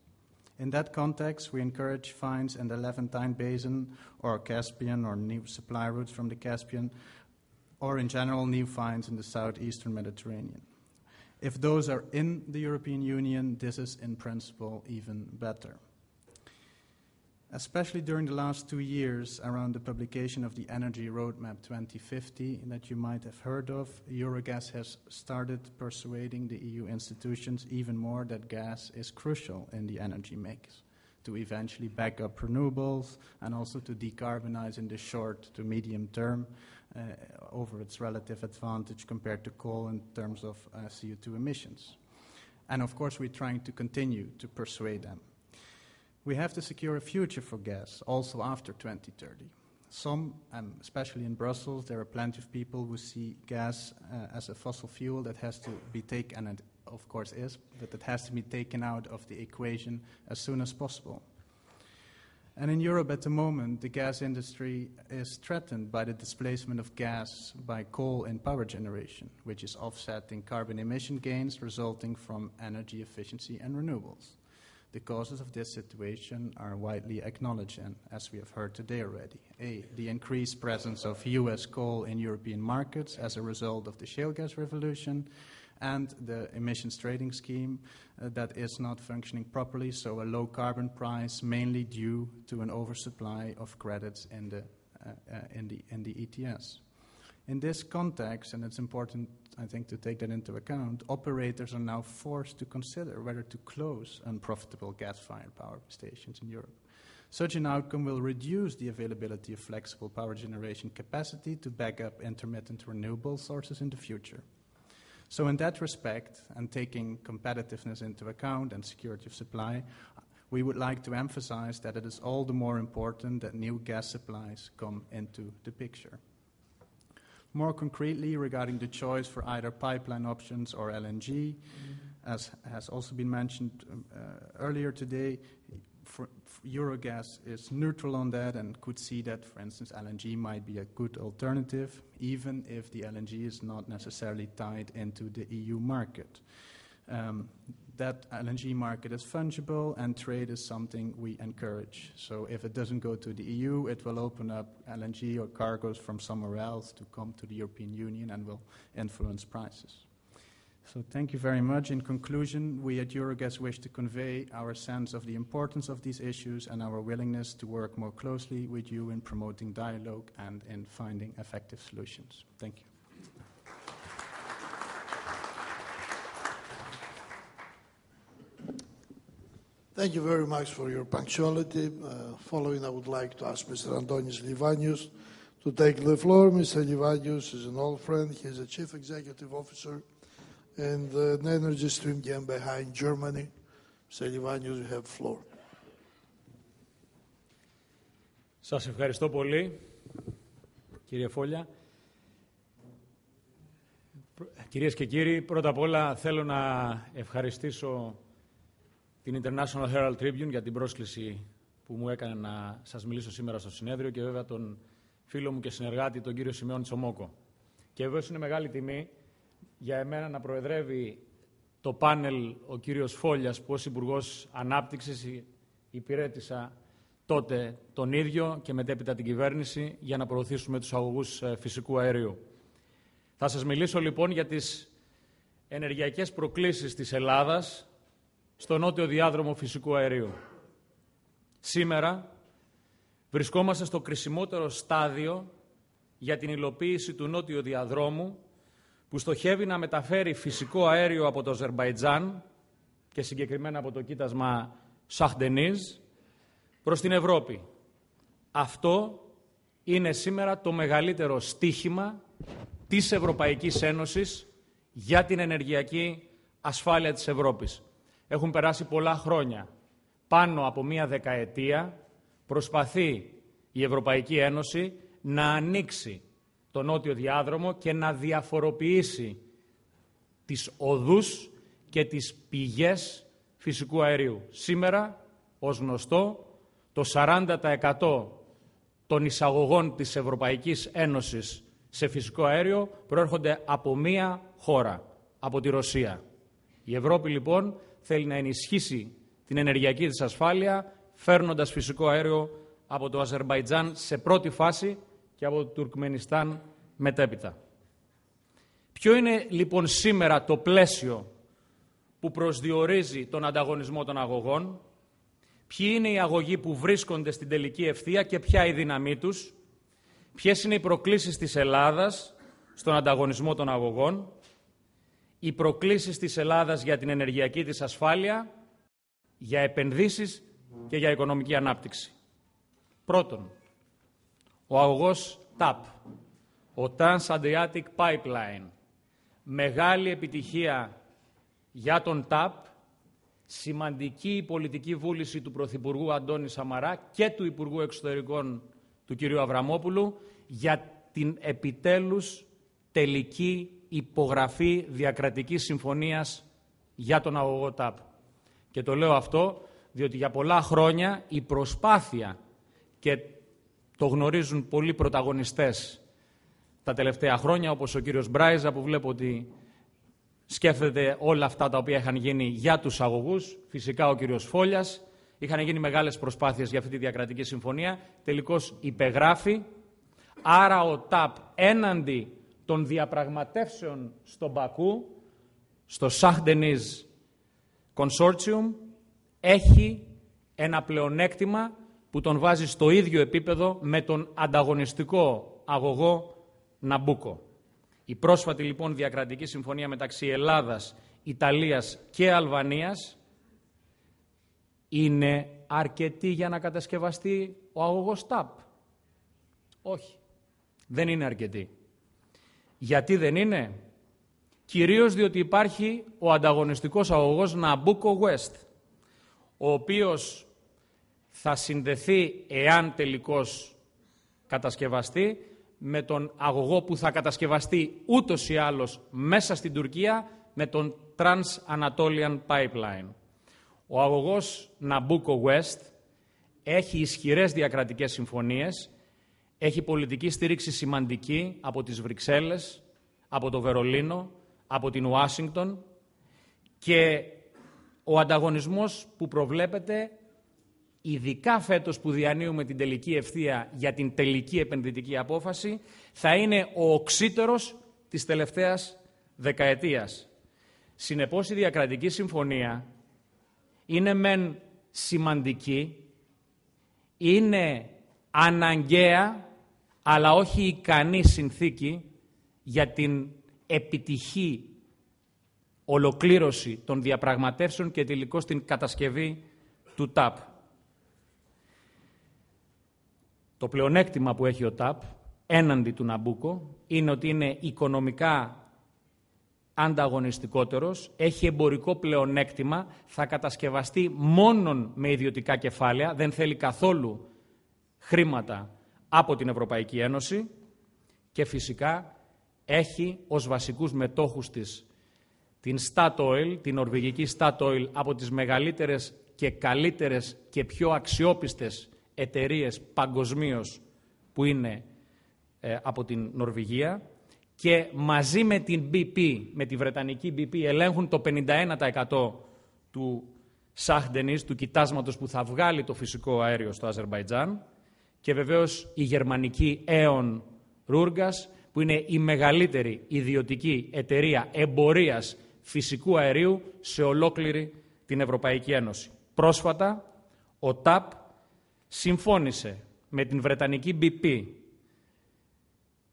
In that context, we encourage finds in the Levantine Basin or Caspian or new supply routes from the Caspian, or in general new finds in the southeastern Mediterranean. If those are in the European Union, this is in principle even better. Especially during the last 2 years around the publication of the Energy Roadmap 2050 that you might have heard of, Eurogas has started persuading the EU institutions even more that gas is crucial in the energy mix to eventually back up renewables and also to decarbonize in the short to medium term over its relative advantage compared to coal in terms of CO2 emissions. And of course, we're trying to continue to persuade them. We have to secure a future for gas, also after 2030. Some, especially in Brussels, there are plenty of people who see gas as a fossil fuel that has to be taken, and it of course is, but it has to be taken out of the equation as soon as possible. And in Europe at the moment, the gas industry is threatened by the displacement of gas by coal in power generation, which is offsetting carbon emission gains resulting from energy efficiency and renewables. The causes of this situation are widely acknowledged, and as we have heard today already. The increased presence of US coal in European markets as a result of the shale gas revolution, and the emissions trading scheme that is not functioning properly, so a low carbon price mainly due to an oversupply of credits in the ETS. In this context, and it's important, I think, to take that into account, operators are now forced to consider whether to close unprofitable gas-fired power stations in Europe. Such an outcome will reduce the availability of flexible power generation capacity to back up intermittent renewable sources in the future. So in that respect, and taking competitiveness into account and security of supply, we would like to emphasize that it is all the more important that new gas supplies come into the picture. More concretely, regarding the choice for either pipeline options or LNG, as has also been mentioned earlier today, Eurogas is neutral on that and could see that, for instance, LNG might be a good alternative, even if the LNG is not necessarily tied into the EU market. That LNG market is fungible, and trade is something we encourage. So if it doesn't go to the EU, it will open up LNG or cargoes from somewhere else to come to the European Union and will influence prices. So thank you very much. In conclusion, we at Eurogas wish to convey our sense of the importance of these issues and our willingness to work more closely with you in promoting dialogue and in finding effective solutions. Thank you. Thank you very much for your punctuality. Following, I would like to ask Mr. Antonis Livanios to take the floor. Mr. Livanios is an old friend. He's a chief executive officer in the Energy Stream GmbH in Germany. Mr. Livanios, you have the floor. Σας ευχαριστώ πολύ, κύριε Φόλια. Κυρίες και κύριοι, πρώτα απ' όλα θέλω να ευχαριστήσω την International Herald Tribune για την πρόσκληση που μου έκανε να σας μιλήσω σήμερα στο συνέδριο και βέβαια τον φίλο μου και συνεργάτη, τον κύριο Symeon Tsomokos. Και βέβαιως είναι μεγάλη τιμή για εμένα να προεδρεύει το πάνελ ο κύριος Φόλιας, που ως Υπουργός Ανάπτυξης υπηρέτησα τότε τον ίδιο και μετέπειτα την κυβέρνηση για να προωθήσουμε τους αγωγούς φυσικού αερίου. Θα σας μιλήσω λοιπόν για τις ενεργειακές προκλήσεις της Ελλάδας στο νότιο διάδρομο φυσικού αερίου. Σήμερα βρισκόμαστε στο κρισιμότερο στάδιο για την υλοποίηση του νότιου διαδρόμου που στοχεύει να μεταφέρει φυσικό αέριο από το Αζερμπαϊτζάν και συγκεκριμένα από το κοίτασμα Σαχντενίζ προς την Ευρώπη. Αυτό είναι σήμερα το μεγαλύτερο στίχημα της Ευρωπαϊκής Ένωσης για την ενεργειακή ασφάλεια της Ευρώπης. Έχουν περάσει πολλά χρόνια. Πάνω από μία δεκαετία προσπαθεί η Ευρωπαϊκή Ένωση να ανοίξει το νότιο διάδρομο και να διαφοροποιήσει τις οδούς και τις πηγές φυσικού αερίου. Σήμερα, ως γνωστό, το 40% των εισαγωγών της Ευρωπαϊκής Ένωσης σε φυσικό αέριο προέρχονται από μία χώρα, από τη Ρωσία. Η Ευρώπη λοιπόν θέλει να ενισχύσει την ενεργειακή της ασφάλεια φέρνοντας φυσικό αέριο από το Αζερμπαϊτζάν σε πρώτη φάση και από το Τουρκμενιστάν μετέπειτα. Ποιο είναι λοιπόν σήμερα το πλαίσιο που προσδιορίζει τον ανταγωνισμό των αγωγών, ποιοι είναι οι αγωγοί που βρίσκονται στην τελική ευθεία και ποια η δύναμή τους, ποιες είναι οι προκλήσεις της Ελλάδας στον ανταγωνισμό των αγωγών, οι προκλήσεις της Ελλάδας για την ενεργειακή της ασφάλεια, για επενδύσεις και για οικονομική ανάπτυξη. Πρώτον, ο αγωγός TAP, ο Trans-Adriatic Pipeline, μεγάλη επιτυχία για τον TAP, σημαντική πολιτική βούληση του Πρωθυπουργού Αντώνη Σαμαρά και του Υπουργού Εξωτερικών του κ. Αβραμόπουλου για την επιτέλους τελική υπογραφή διακρατικής συμφωνίας για τον αγωγό TAP. Και το λέω αυτό διότι για πολλά χρόνια η προσπάθεια, και το γνωρίζουν πολλοί πρωταγωνιστές τα τελευταία χρόνια, όπως ο κύριος Μπράιζα που βλέπω ότι σκέφτεται όλα αυτά τα οποία είχαν γίνει για τους αγωγούς, φυσικά ο κύριος Φόλιας, είχαν γίνει μεγάλες προσπάθειες για αυτή τη διακρατική συμφωνία, τελικώς υπεγράφει, άρα ο ΤΑΠ έναντι των διαπραγματεύσεων στον Μπακού, στο Σαχντενίζ Consortium, έχει ένα πλεονέκτημα που τον βάζει στο ίδιο επίπεδο με τον ανταγωνιστικό αγωγό Ναμπούκο. Η πρόσφατη λοιπόν διακρατική συμφωνία μεταξύ Ελλάδας, Ιταλίας και Αλβανίας είναι αρκετή για να κατασκευαστεί ο αγωγός TAP. Όχι, δεν είναι αρκετή. Γιατί δεν είναι? Κυρίως διότι υπάρχει ο ανταγωνιστικός αγωγός Ναμπούκο West, ο οποίος θα συνδεθεί, εάν τελικώς κατασκευαστεί, με τον αγωγό που θα κατασκευαστεί ούτως ή άλλως μέσα στην Τουρκία, με τον Trans-Anatolian Pipeline. Ο αγωγός Ναμπούκο West έχει ισχυρές διακρατικές συμφωνίες, έχει πολιτική στήριξη σημαντική από τις Βρυξέλλες, από το Βερολίνο, από την Ουάσιγκτον, και ο ανταγωνισμός που προβλέπεται, ειδικά φέτος που διανύουμε την τελική ευθεία για την τελική επενδυτική απόφαση, θα είναι ο οξύτερος της τελευταίας δεκαετίας. Συνεπώς η διακρατική συμφωνία είναι μεν σημαντική, είναι αναγκαία, αλλά όχι ικανή συνθήκη για την επιτυχή ολοκλήρωση των διαπραγματεύσεων και τελικώς την κατασκευή του ΤΑΠ. Το πλεονέκτημα που έχει ο ΤΑΠ έναντι του Ναμπούκο είναι ότι είναι οικονομικά ανταγωνιστικότερος, έχει εμπορικό πλεονέκτημα, θα κατασκευαστεί μόνον με ιδιωτικά κεφάλαια, δεν θέλει καθόλου χρήματα από την Ευρωπαϊκή Ένωση και φυσικά έχει ως βασικούς μετόχους της την Statoil, την νορβηγική Statoil, από τις μεγαλύτερες και καλύτερες και πιο αξιόπιστες εταιρείες παγκοσμίως που είναι από την Νορβηγία, και μαζί με την BP, με τη Βρετανική BP, ελέγχουν το 51% του Σαχντενής, του κοιτάσματος που θα βγάλει το φυσικό αέριο στο Αζερμπαϊτζάν, και βεβαίως η γερμανική Aeon Rugas, που είναι η μεγαλύτερη ιδιωτική εταιρεία εμπορίας φυσικού αερίου σε ολόκληρη την Ευρωπαϊκή Ένωση. Πρόσφατα, ο ΤΑΠ συμφώνησε με την Βρετανική BP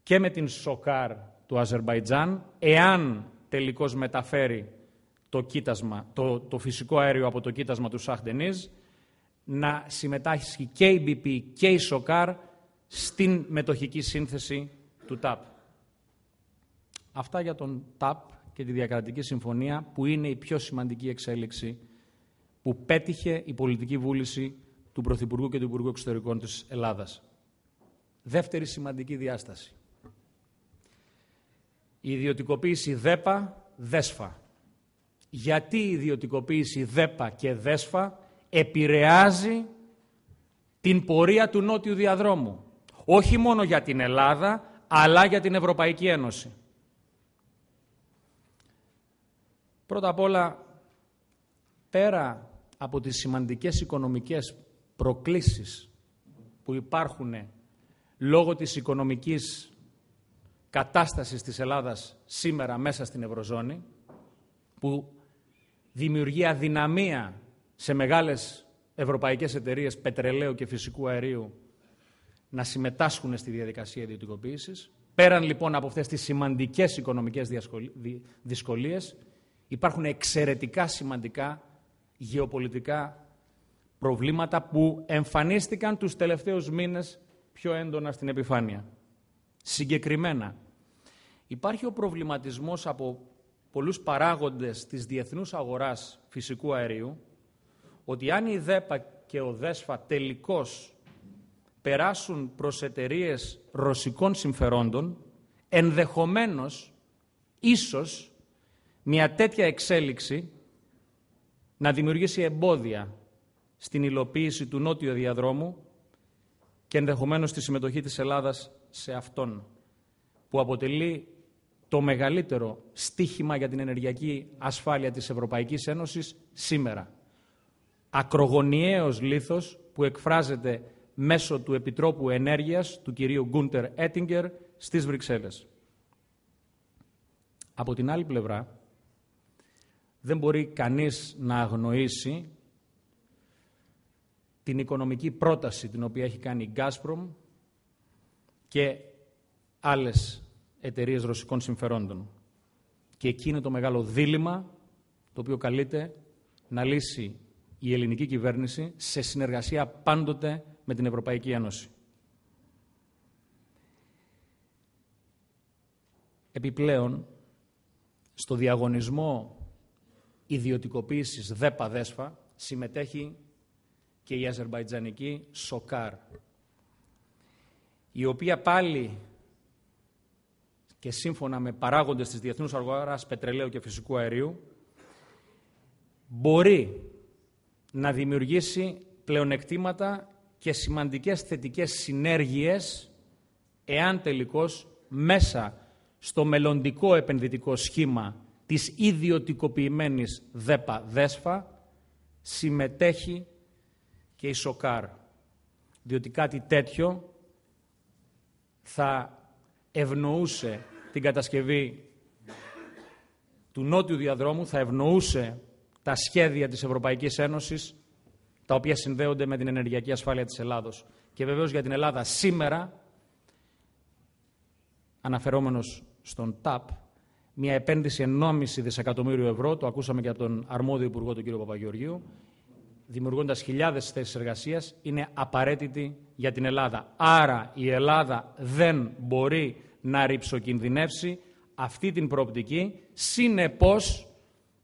και με την Σοκάρ του Αζερμπαϊτζάν, εάν τελικώς μεταφέρει το φυσικό αέριο από το κοίτασμα του Σαχντενής, να συμμετάσχει και η BP και η Σοκάρ στην μετοχική σύνθεση του ΤΑΠ. Αυτά για τον ΤΑΠ και τη διακρατική συμφωνία, που είναι η πιο σημαντική εξέλιξη που πέτυχε η πολιτική βούληση του Πρωθυπουργού και του Υπουργού Εξωτερικών της Ελλάδας. Δεύτερη σημαντική διάσταση. Η ιδιωτικοποίηση ΔΕΠΑ-ΔΕΣΦΑ. Γιατί η ιδιωτικοποίηση ΔΕΠΑ και ΔΕΣΦΑ επηρεάζει την πορεία του νότιου διαδρόμου. Όχι μόνο για την Ελλάδα, αλλά για την Ευρωπαϊκή Ένωση. Πρώτα απ' όλα, πέρα από τις σημαντικές οικονομικές προκλήσεις που υπάρχουν λόγω της οικονομικής κατάστασης της Ελλάδας σήμερα μέσα στην Ευρωζώνη, που δημιουργεί αδυναμία σε μεγάλες ευρωπαϊκές εταιρείες πετρελαίου και φυσικού αερίου να συμμετάσχουν στη διαδικασία ιδιωτικοποίησης, πέραν λοιπόν από αυτές τις σημαντικές οικονομικές δυσκολίες, υπάρχουν εξαιρετικά σημαντικά γεωπολιτικά προβλήματα που εμφανίστηκαν τους τελευταίους μήνες πιο έντονα στην επιφάνεια. Συγκεκριμένα, υπάρχει ο προβληματισμός από πολλούς παράγοντες της διεθνούς αγοράς φυσικού αερίου, ότι αν η ΔΕΠΑ και ο ΔΕΣΦΑ τελικώς περάσουν προς εταιρείες ρωσικών συμφερόντων, ενδεχομένως, ίσως, μια τέτοια εξέλιξη να δημιουργήσει εμπόδια στην υλοποίηση του νότιου διαδρόμου και ενδεχομένως τη συμμετοχή της Ελλάδας σε αυτόν, που αποτελεί το μεγαλύτερο στίχημα για την ενεργειακή ασφάλεια της Ευρωπαϊκής Ένωσης σήμερα. Ακρογωνιαίος λίθος που εκφράζεται μέσω του Επιτρόπου Ενέργειας, του κυρίου Γκούντερ Έτιγκερ, στις Βρυξέλλες. Από την άλλη πλευρά, δεν μπορεί κανείς να αγνοήσει την οικονομική πρόταση την οποία έχει κάνει η Gazprom και άλλες εταιρείες ρωσικών συμφερόντων. Και εκεί είναι το μεγάλο δίλημμα το οποίο καλείται να λύσει η ελληνική κυβέρνηση σε συνεργασία πάντοτε με την Ευρωπαϊκή Ένωση. Επιπλέον, στο διαγωνισμό ιδιωτικοποίησης ΔΕΠΑ-ΔΕΣΦΑ συμμετέχει και η αζερμπαϊτζανική Σοκάρ, η οποία πάλι και σύμφωνα με παράγοντες της διεθνούς αγοράς πετρελαίου και φυσικού αερίου μπορεί να δημιουργήσει πλεονεκτήματα και σημαντικές θετικές συνέργειες εάν τελικώς μέσα στο μελλοντικό επενδυτικό σχήμα της ιδιωτικοποιημένης ΔΕΠΑ-ΔΕΣΦΑ συμμετέχει και η Σοκάρ, διότι κάτι τέτοιο θα ευνοούσε την κατασκευή του νότιου διαδρόμου, θα ευνοούσε τα σχέδια της Ευρωπαϊκής Ένωσης, τα οποία συνδέονται με την ενεργειακή ασφάλεια της Ελλάδος. Και βεβαίως για την Ελλάδα σήμερα, αναφερόμενος στον ΤΑΠ, μια επένδυση 1,5 δισεκατομμύριο ευρώ, το ακούσαμε και από τον αρμόδιο υπουργό, τον κύριο Παπαγεωργίου, δημιουργώντας χιλιάδες θέσεις εργασίας, είναι απαραίτητη για την Ελλάδα. Άρα η Ελλάδα δεν μπορεί να ρυψοκινδυνεύσει αυτή την προοπτική. Συνεπώς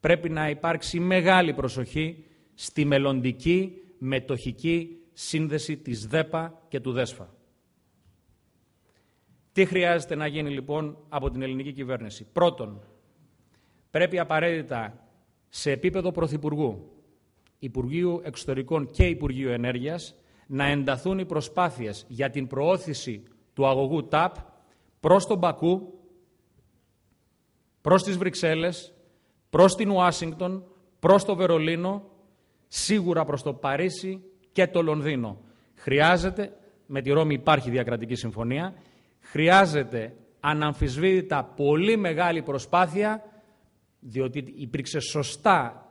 πρέπει να υπάρξει μεγάλη προσοχή στη μελλοντική μετοχική σύνδεση της ΔΕΠΑ και του ΔΕΣΦΑ. Τι χρειάζεται να γίνει λοιπόν από την ελληνική κυβέρνηση? Πρώτον, πρέπει απαραίτητα σε επίπεδο Πρωθυπουργού, Υπουργείου Εξωτερικών και Υπουργείου Ενέργειας να ενταθούν οι προσπάθειες για την προώθηση του αγωγού ΤΑΠ προς τον Μπακού, προς τις Βρυξέλλες, προς την Ουάσιγκτον, προς το Βερολίνο, σίγουρα προς το Παρίσι και το Λονδίνο. Χρειάζεται, με τη Ρώμη υπάρχει διακρατική συμφωνία, χρειάζεται αναμφισβήτητα πολύ μεγάλη προσπάθεια, διότι υπήρξε σωστά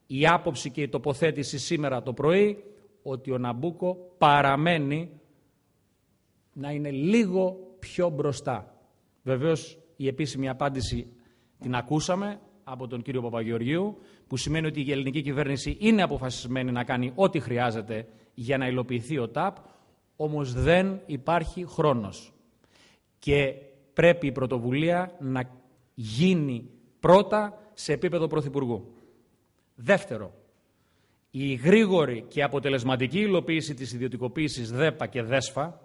η άποψη και η τοποθέτηση σήμερα το πρωί ότι ο Ναμπούκο παραμένει να είναι λίγο πιο μπροστά. Βεβαίως η επίσημη απάντηση την ακούσαμε από τον κύριο Παπαγεωργίου, που σημαίνει ότι η ελληνική κυβέρνηση είναι αποφασισμένη να κάνει ό,τι χρειάζεται για να υλοποιηθεί ο ΤΑΠ, όμως δεν υπάρχει χρόνος. Και πρέπει η πρωτοβουλία να γίνει πρώτα σε επίπεδο Πρωθυπουργού. Δεύτερο, η γρήγορη και αποτελεσματική υλοποίηση της ιδιωτικοποίησης ΔΕΠΑ και ΔΕΣΦΑ,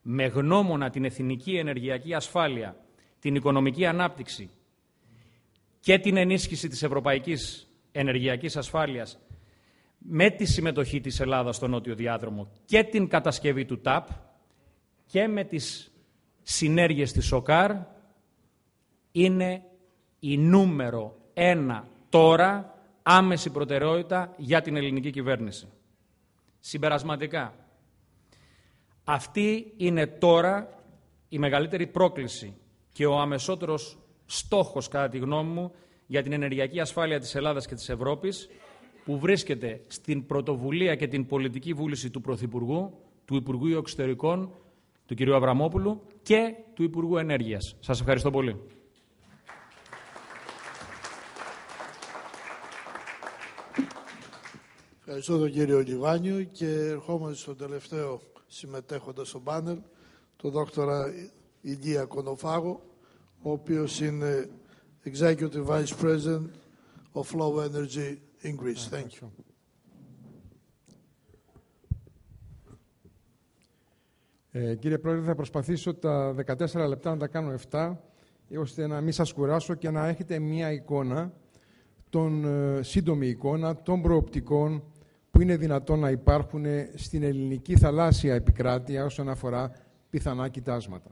με γνώμονα την εθνική ενεργειακή ασφάλεια, την οικονομική ανάπτυξη και την ενίσχυση της ευρωπαϊκής ενεργειακής ασφάλειας, με τη συμμετοχή της Ελλάδας στο νότιο διάδρομο και την κατασκευή του ΤΑΠ και με τις συνέργειες της ΟΚΑΡ, είναι η νούμερο 1 τώρα άμεση προτεραιότητα για την ελληνική κυβέρνηση. Συμπερασματικά, αυτή είναι τώρα η μεγαλύτερη πρόκληση και ο αμεσότερος στόχος, κατά τη γνώμη μου, για την ενεργειακή ασφάλεια της Ελλάδας και της Ευρώπης, που βρίσκεται στην πρωτοβουλία και την πολιτική βούληση του Πρωθυπουργού, του Υπουργείου Εξωτερικών, του κ. Αβραμόπουλου και του Υπουργού Ενέργειας. Σας ευχαριστώ πολύ. Ευχαριστώ τον κύριο Λιβάνιο και ερχόμαστε στον τελευταίο συμμετέχοντα στο πάνελ, τον δόκτορα Ηλία Κονοφάγο, ο οποίος είναι Executive Vice President of Flow Energy in Greece. Thank you. Κύριε Πρόεδρε, θα προσπαθήσω τα 14 λεπτά να τα κάνω 7, ώστε να μην σας κουράσω και να έχετε μία εικόνα, σύντομη εικόνα των προοπτικών που είναι δυνατόν να υπάρχουν στην ελληνική θαλάσσια επικράτεια όσον αφορά πιθανά κοιτάσματα.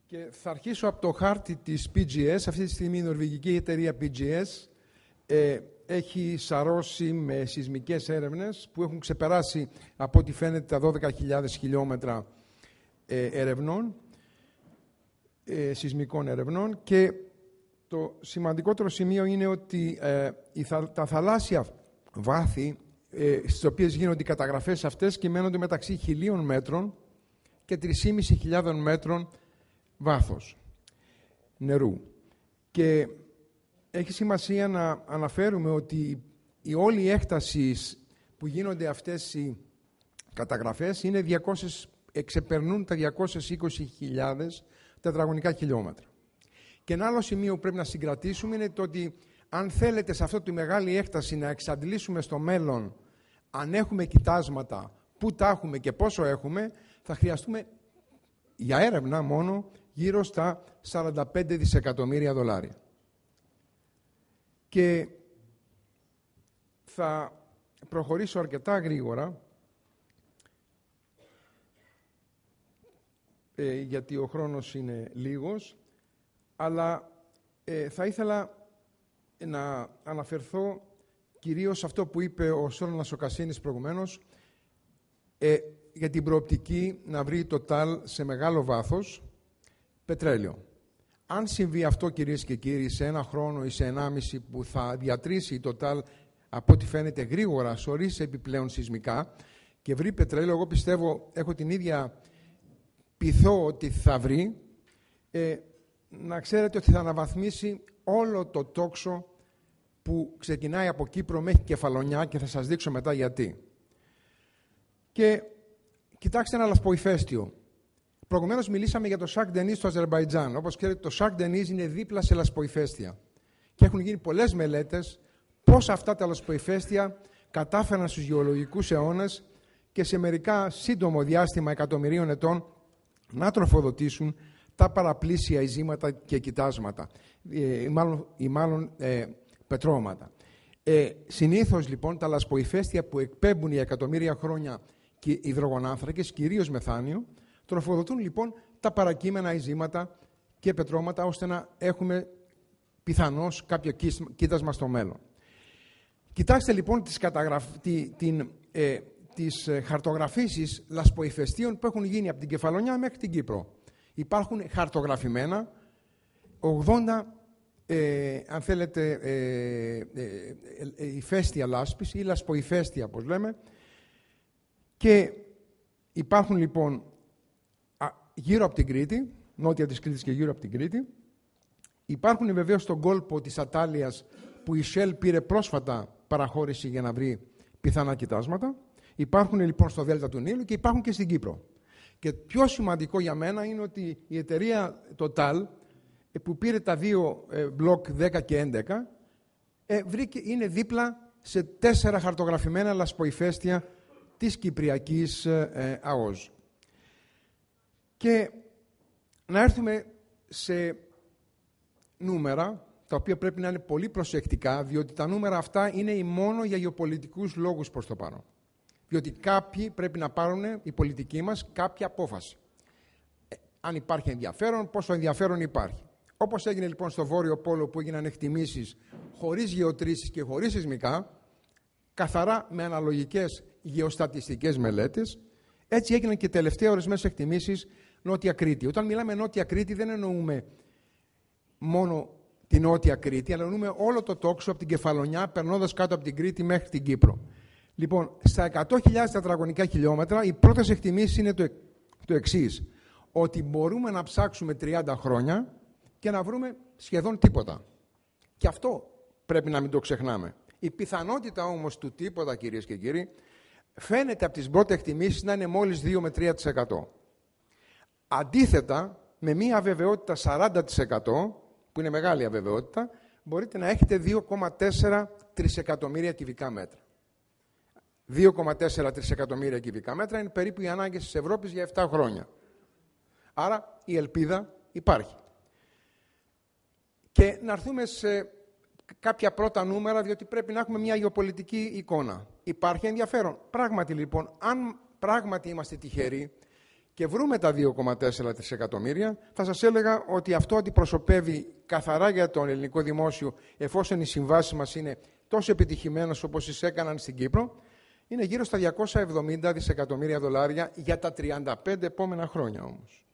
Και θα αρχίσω από το χάρτη της PGS. Αυτή τη στιγμή η νορβηγική εταιρεία PGS έχει σαρώσει με σεισμικές έρευνες που έχουν ξεπεράσει από ό,τι φαίνεται τα 12.000 χιλιόμετρα ερευνών, σεισμικών ερευνών, και το σημαντικότερο σημείο είναι ότι τα θαλάσσια βάθη στις οποίες γίνονται οι καταγραφές αυτές κυμαίνονται μεταξύ 1.000 μέτρων και 3.500 μέτρων βάθος νερού. Και έχει σημασία να αναφέρουμε ότι η όλη έκταση που γίνονται αυτές οι καταγραφές είναι εξεπερνούν τα 220.000 τετραγωνικά χιλιόμετρα. Και ένα άλλο σημείο που πρέπει να συγκρατήσουμε είναι το ότι αν θέλετε σε αυτή τη μεγάλη έκταση να εξαντλήσουμε στο μέλλον αν έχουμε κοιτάσματα, πού τα έχουμε και πόσο έχουμε, θα χρειαστούμε για έρευνα μόνο γύρω στα 45 δισεκατομμύρια δολάρια. Και θα προχωρήσω αρκετά γρήγορα, γιατί ο χρόνος είναι λίγος, αλλά θα ήθελα να αναφερθώ κυρίως σε αυτό που είπε ο Solon ο Kassinis προηγουμένως, για την προοπτική να βρει το ΤΑΛ σε μεγάλο βάθος πετρέλαιο. Αν συμβεί αυτό, κυρίες και κύριοι, σε ένα χρόνο ή σε 1,5 που θα διατρήσει το ΤΑΛ από ό,τι φαίνεται γρήγορα, χωρίς επιπλέον σεισμικά, και βρει πετρέλαιο, εγώ πιστεύω, έχω την ίδια πειθό ότι θα βρει, να ξέρετε ότι θα αναβαθμίσει όλο το τόξο που ξεκινάει από Κύπρο μέχρι Κεφαλονιά και θα σας δείξω μετά γιατί. Και κοιτάξτε ένα λασποϊφαίστειο. Προηγουμένως μιλήσαμε για το Σακ Ντενίζ στο Αζερμπαϊτζάν. Όπως ξέρετε, το Σακ Ντενίζ είναι δίπλα σε λασποϊφαίστεια. Και έχουν γίνει πολλές μελέτες πώς αυτά τα λασποϊφαίστεια κατάφεραν στους γεωλογικούς αιώνες και σε μερικά σύντομο διάστημα εκατομμυρίων ετών να τροφοδοτήσουν τα παραπλήσια ειζήματα και κοιτάσματα, ή μάλλον πετρώματα. Συνήθως λοιπόν τα λασποϊφαίστεια που εκπέμπουν για εκατομμύρια χρόνια και υδρογονάνθρακες, κυρίως μεθάνιο, τροφοδοτούν λοιπόν τα παρακείμενα ειζήματα και πετρώματα ώστε να έχουμε πιθανώς κάποιο κοίτασμα στο μέλλον. Κοιτάξτε λοιπόν τις χαρτογραφήσεις λασποϊφαιστίων που έχουν γίνει από την Κεφαλονιά μέχρι την Κύπρο. Υπάρχουν χαρτογραφημένα 80 αν θέλετε ηφαίστεια λάσπης ή λασποϊφαίστεια όπως λέμε, και υπάρχουν λοιπόν γύρω από την Κρήτη, νότια της Κρήτης και γύρω από την Κρήτη. Υπάρχουν βεβαίως στον κόλπο της Ατάλειας που η Shell πήρε πρόσφατα παραχώρηση για να βρει πιθανά κοιτάσματα. Υπάρχουν λοιπόν στο Δέλτα του Νείλου και υπάρχουν και στην Κύπρο. Και πιο σημαντικό για μένα είναι ότι η εταιρεία Total που πήρε τα δύο μπλοκ 10 και 11 είναι δίπλα σε 4 χαρτογραφημένα λασποϊφαίστεια της Κυπριακής ΑΟΣ. Και να έρθουμε σε νούμερα, τα οποία πρέπει να είναι πολύ προσεκτικά, διότι τα νούμερα αυτά είναι μόνο για γεωπολιτικούς λόγους προς το παρόν. Διότι κάποιοι πρέπει να πάρουν, οι πολιτικοί μας, κάποια απόφαση. Αν υπάρχει ενδιαφέρον, πόσο ενδιαφέρον υπάρχει. Όπως έγινε λοιπόν στο Βόρειο Πόλο που έγιναν εκτιμήσεις χωρίς γεωτρήσεις και χωρίς σεισμικά, καθαρά με αναλογικές γεωστατιστικές μελέτες, έτσι έγιναν και τελευταία ορισμένες εκτιμήσεις Νότια Κρήτη. Όταν μιλάμε Νότια Κρήτη δεν εννοούμε μόνο την Νότια Κρήτη, αλλά εννοούμε όλο το τόξο από την Κεφαλονιά περνώντας κάτω από την Κρήτη μέχρι την Κύπρο. Λοιπόν, στα 100.000 τετραγωνικά χιλιόμετρα οι πρώτες εκτιμήσεις είναι το εξής, ότι μπορούμε να ψάξουμε 30 χρόνια και να βρούμε σχεδόν τίποτα. Και αυτό πρέπει να μην το ξεχνάμε. Η πιθανότητα όμως του τίποτα, κυρίες και κύριοι, φαίνεται από τις πρώτες εκτιμήσεις να είναι μόλις 2 με 3%. Αντίθετα, με μία αβεβαιότητα 40%, που είναι μεγάλη αβεβαιότητα, μπορείτε να έχετε 2,4 τρισεκατομμύρια κυβικά μέτρα. 2,4 τρισεκατομμύρια κυβικά μέτρα είναι περίπου οι ανάγκες της Ευρώπης για 7 χρόνια. Άρα η ελπίδα υπάρχει. Και να έρθουμε σε κάποια πρώτα νούμερα, διότι πρέπει να έχουμε μια γεωπολιτική εικόνα. Υπάρχει ενδιαφέρον. Πράγματι λοιπόν, αν πράγματι είμαστε τυχεροί και βρούμε τα 2,4 τρισεκατομμύρια, θα σας έλεγα ότι αυτό αντιπροσωπεύει καθαρά για το ελληνικό δημόσιο, εφόσον οι συμβάσεις μας είναι τόσο επιτυχημένες όπως τις έκαναν στην Κύπρο, είναι γύρω στα 270 δισεκατομμύρια δολάρια για τα 35 επόμενα χρόνια όμως.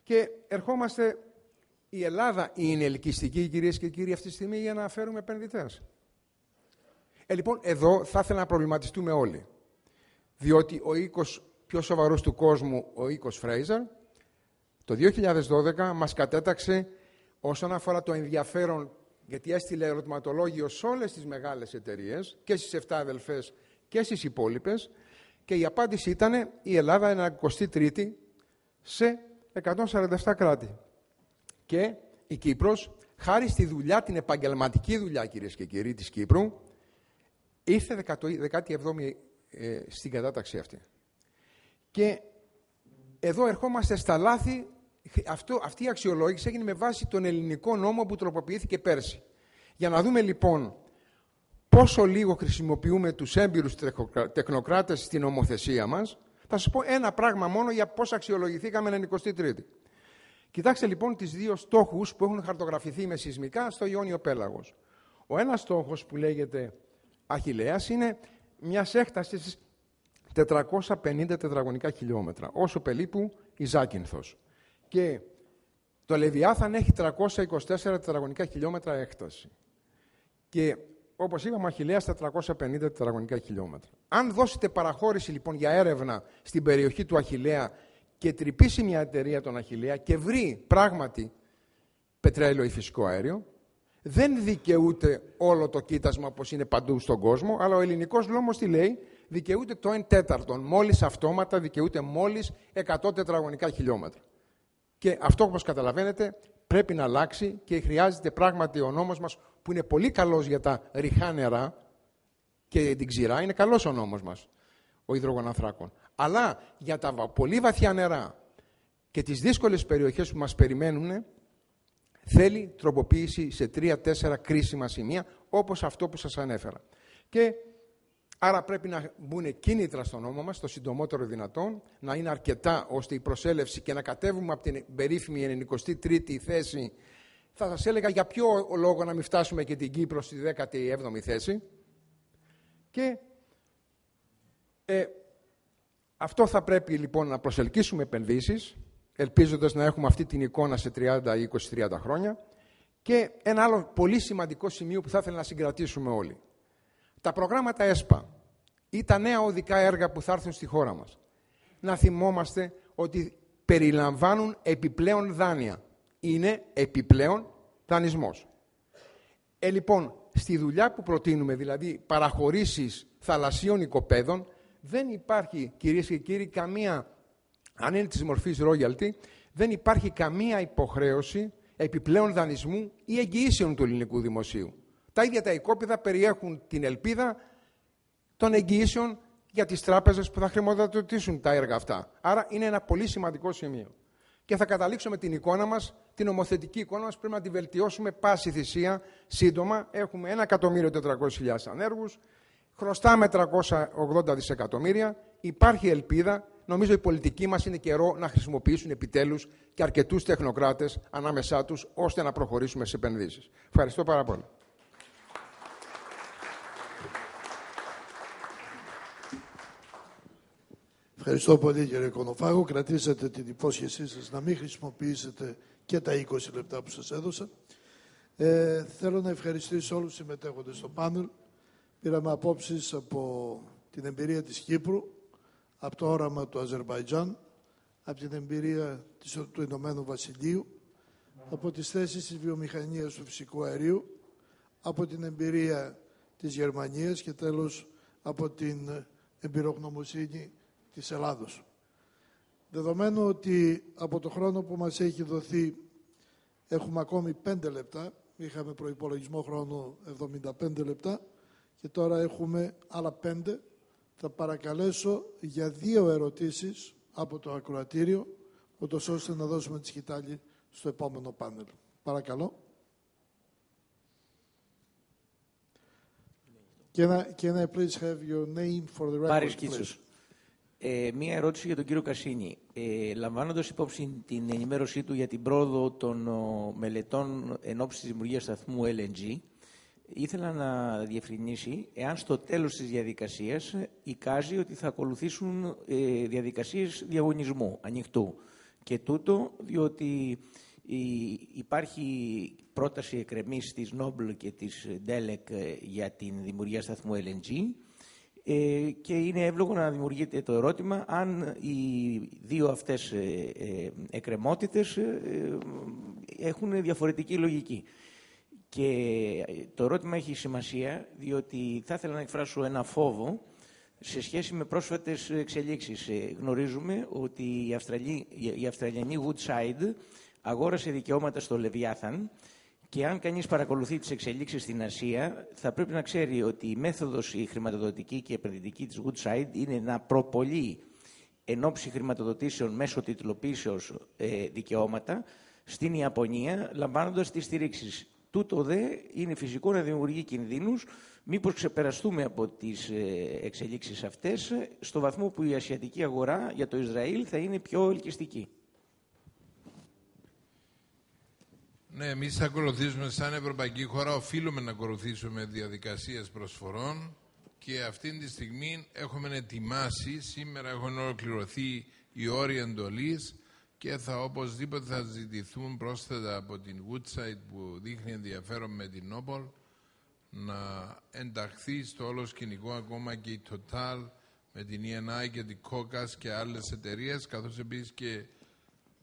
Και ερχόμαστε, η Ελλάδα είναι ελκυστική, κυρίες και κύριοι, αυτή τη στιγμή για να φέρουμε επενδυτές. Λοιπόν, εδώ θα ήθελα να προβληματιστούμε όλοι. Διότι ο οίκος πιο σοβαρός του κόσμου, ο οίκος Φρέιζερ, το 2012 μας κατέταξε όσον αφορά το ενδιαφέρον, γιατί έστειλε ερωτηματολόγιο σε όλες τις μεγάλες εταιρείες και στις 7 αδελφές και στις υπόλοιπες, και η απάντηση ήταν η Ελλάδα είναι 23η σε 147 κράτη. Και η Κύπρος, χάρη στη δουλειά, την επαγγελματική δουλειά, κυρίες και κύριοι, της Κύπρου, ήρθε 17η στην κατάταξη αυτή. Και εδώ ερχόμαστε στα λάθη. Αυτή η αξιολόγηση έγινε με βάση τον ελληνικό νόμο που τροποποιήθηκε πέρσι. Για να δούμε λοιπόν πόσο λίγο χρησιμοποιούμε τους έμπειρους τεχνοκράτες στην νομοθεσία μας, θα σας πω ένα πράγμα μόνο για πώς αξιολογηθήκαμε την 23η. Κοιτάξτε λοιπόν τις δύο στόχους που έχουν χαρτογραφηθεί με σεισμικά στο Ιόνιο Πέλαγος. Ο ένας στόχος που λέγεται Αχιλλέας είναι μιας έκτασης 450 τετραγωνικά χιλιόμετρα, όσο περίπου η Ζάκυνθος. Και το Λεβιάθαν έχει 324 τετραγωνικά χιλιόμετρα έκταση. Και όπως είπαμε, ο Αχιλλέας 450 τετραγωνικά χιλιόμετρα. Αν δώσετε παραχώρηση λοιπόν για έρευνα στην περιοχή του Αχιλλέα και τρυπήσει μια εταιρεία τον Αχιλλέα και βρει πράγματι πετρέλαιο ή φυσικό αέριο, δεν δικαιούται όλο το κοίτασμα όπως είναι παντού στον κόσμο, αλλά ο ελληνικός νόμος τι λέει? Δικαιούται το 1/4. Μόλις αυτόματα δικαιούται μόλις 100 τετραγωνικά χιλιόμετρα. Και αυτό, όπως καταλαβαίνετε, πρέπει να αλλάξει και χρειάζεται πράγματι ο νόμος μας, που είναι πολύ καλός για τα ρηχά νερά και την ξηρά, είναι καλός ο νόμος μας, ο υδρογονανθράκων. Αλλά για τα πολύ βαθιά νερά και τις δύσκολες περιοχές που μας περιμένουν, θέλει τροποποίηση σε 3-4 κρίσιμα σημεία, όπως αυτό που σας ανέφερα. Και άρα πρέπει να μπουν κίνητρα στον νόμο μας, το συντομότερο δυνατόν, να είναι αρκετά ώστε η προσέλευση και να κατέβουμε από την περίφημη 93η θέση. Θα σας έλεγα για ποιο λόγο να μην φτάσουμε και την Κύπρο στη 17η θέση. Και αυτό θα πρέπει λοιπόν να προσελκύσουμε επενδύσεις, ελπίζοντας να έχουμε αυτή την εικόνα σε 30-20-30 χρόνια. Και ένα άλλο πολύ σημαντικό σημείο που θα ήθελα να συγκρατήσουμε όλοι. Τα προγράμματα ΕΣΠΑ ή τα νέα οδικά έργα που θα έρθουν στη χώρα μας, να θυμόμαστε ότι περιλαμβάνουν επιπλέον δάνεια. Είναι επιπλέον δανεισμός. Λοιπόν, στη δουλειά που προτείνουμε, δηλαδή παραχωρήσεις θαλασσίων οικοπαίδων, δεν υπάρχει, κυρίες και κύριοι, καμία, αν είναι της μορφής royalty, δεν υπάρχει καμία υποχρέωση επιπλέον δανεισμού ή εγγυήσεων του ελληνικού δημοσίου. Τα ίδια τα οικόπεδα περιέχουν την ελπίδα των εγγυήσεων για τις τράπεζες που θα χρηματοδοτήσουν τα έργα αυτά. Άρα είναι ένα πολύ σημαντικό σημείο. Και θα καταλήξουμε την εικόνα μας, την νομοθετική εικόνα μας, πρέπει να τη βελτιώσουμε πάση θυσία σύντομα. Έχουμε 1.400.000 ανέργους, χρωστάμε 380 δισεκατομμύρια, υπάρχει ελπίδα. Νομίζω οι πολιτικοί μας είναι καιρό να χρησιμοποιήσουν επιτέλους και αρκετούς τεχνοκράτες ανάμεσά τους, ώστε να προχωρήσουμε σε επενδύσεις. Ευχαριστώ πάρα πολύ. Ευχαριστώ πολύ, κύριε Κονοφάγο. Κρατήσατε την υπόσχεσή σας να μην χρησιμοποιήσετε και τα 20 λεπτά που σας έδωσα. Θέλω να ευχαριστήσω όλους τους συμμετέχοντες στο πάνελ. Πήραμε απόψεις από την εμπειρία της Κύπρου, από το όραμα του Αζερμπαϊτζάν, από την εμπειρία του Ηνωμένου Βασιλείου, από τις θέσεις της βιομηχανίας του φυσικού αερίου, από την εμπειρία της Γερμανίας και τέλος από την εμπειρογνωμοσύνη της Ελλάδος. Δεδομένου ότι από το χρόνο που μας έχει δοθεί έχουμε ακόμη 5 λεπτά, είχαμε προϋπολογισμό χρόνο 75 λεπτά και τώρα έχουμε άλλα 5, θα παρακαλέσω για 2 ερωτήσεις από το ακροατήριο, ούτως ώστε να δώσουμε τη σκητάλη στο επόμενο πάνελ. Παρακαλώ. Can I please have your name for the record, Μία ερώτηση για τον κύριο Κασίνη. Λαμβάνοντας υπόψη την ενημέρωσή του για την πρόοδο των μελετών εν ώψη της δημιουργίας σταθμού LNG, ήθελα να διευκρινίσει εάν στο τέλος της διαδικασίας εικάζει ότι θα ακολουθήσουν διαδικασίες διαγωνισμού, ανοιχτού. Και τούτο διότι υπάρχει πρόταση εκκρεμής της Νόμπλ και της Ντέλεκ για την δημιουργία σταθμού LNG και είναι εύλογο να δημιουργείται το ερώτημα αν οι δύο αυτές εκκρεμότητες έχουν διαφορετική λογική. Και το ερώτημα έχει σημασία διότι θα ήθελα να εκφράσω ένα φόβο σε σχέση με πρόσφατες εξελίξεις. Γνωρίζουμε ότι η Αυστραλιανή Woodside αγόρασε δικαιώματα στο Λεβιάθαν και αν κανείς παρακολουθεί τις εξελίξεις στην Ασία θα πρέπει να ξέρει ότι η μέθοδος η χρηματοδοτική και επενδυτική της Woodside είναι να προπολεί εν ώψη χρηματοδοτήσεων μέσω τιτλοποίησεως δικαιώματα στην Ιαπωνία λαμβάνοντας τις στηρίξεις. Τούτο δε είναι φυσικό να δημιουργεί κινδύνους μήπως ξεπεραστούμε από τις εξελίξεις αυτές στο βαθμό που η ασιατική αγορά για το Ισραήλ θα είναι πιο ελκυστική. Ναι, εμείς θα ακολουθήσουμε σαν ευρωπαϊκή χώρα, οφείλουμε να ακολουθήσουμε διαδικασίες προσφορών και αυτή τη στιγμή έχουμε ετοιμάσει, σήμερα έχουν ολοκληρωθεί οι όροι εντολής και οπωσδήποτε θα ζητηθούν πρόσθετα από την Woodside που δείχνει ενδιαφέρον με την Νόμπολ να ενταχθεί στο όλο σκηνικό ακόμα και η Total με την ENI και την Eurogas και άλλες εταιρείες, καθώς επίσης και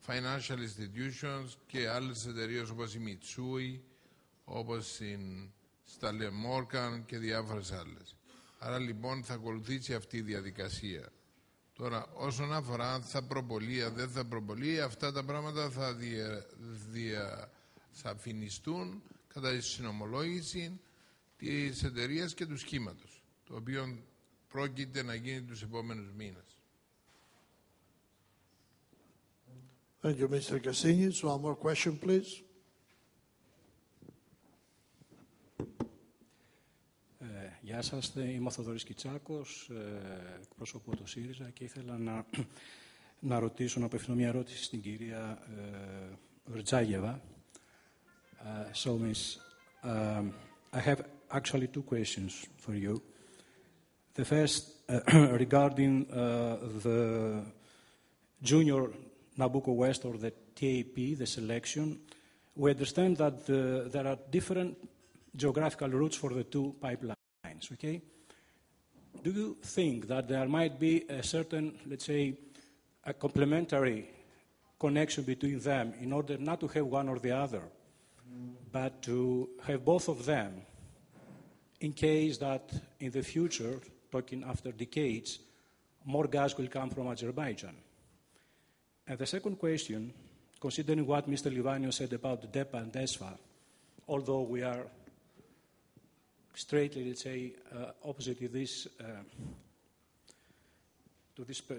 financial institutions και άλλες εταιρείες όπως η Mitsui, όπως η Stanley Morgan και διάφορες άλλες. Άρα λοιπόν θα ακολουθήσει αυτή η διαδικασία. Τώρα, όσον αφορά αν θα προπολεί, αν δεν θα προπολεί, αυτά τα πράγματα θα διασαφινιστούν κατά τη συνομολόγηση της εταιρείας και του σχήματος, το οποίο πρόκειται να γίνει τους επόμενους μήνες. Thank you, Mr. Kassinis. One more question, please. Γεια σας, είμαι ο Θοδωρής Κιτσάκος, εκπροσωπώ το ΣΥΡΙΖΑ και ήθελα να ρωτήσω, να απευθύνω μια ερώτηση στην κυρία Rzayeva. So, Miss, I have actually two questions for you. The first, regarding the Junior Nabucco West or the TAP, the selection, we understand that there are different geographical routes for the two pipelines. Okay? Do you think that there might be a certain, let's say, a complementary connection between them in order not to have one or the other, but to have both of them in case that in the future, talking after decades, more gas will come from Azerbaijan? And the second question, considering what Mr. Livanios said about DEPA and DESFA, although we are straightly, let's say, opposite to this,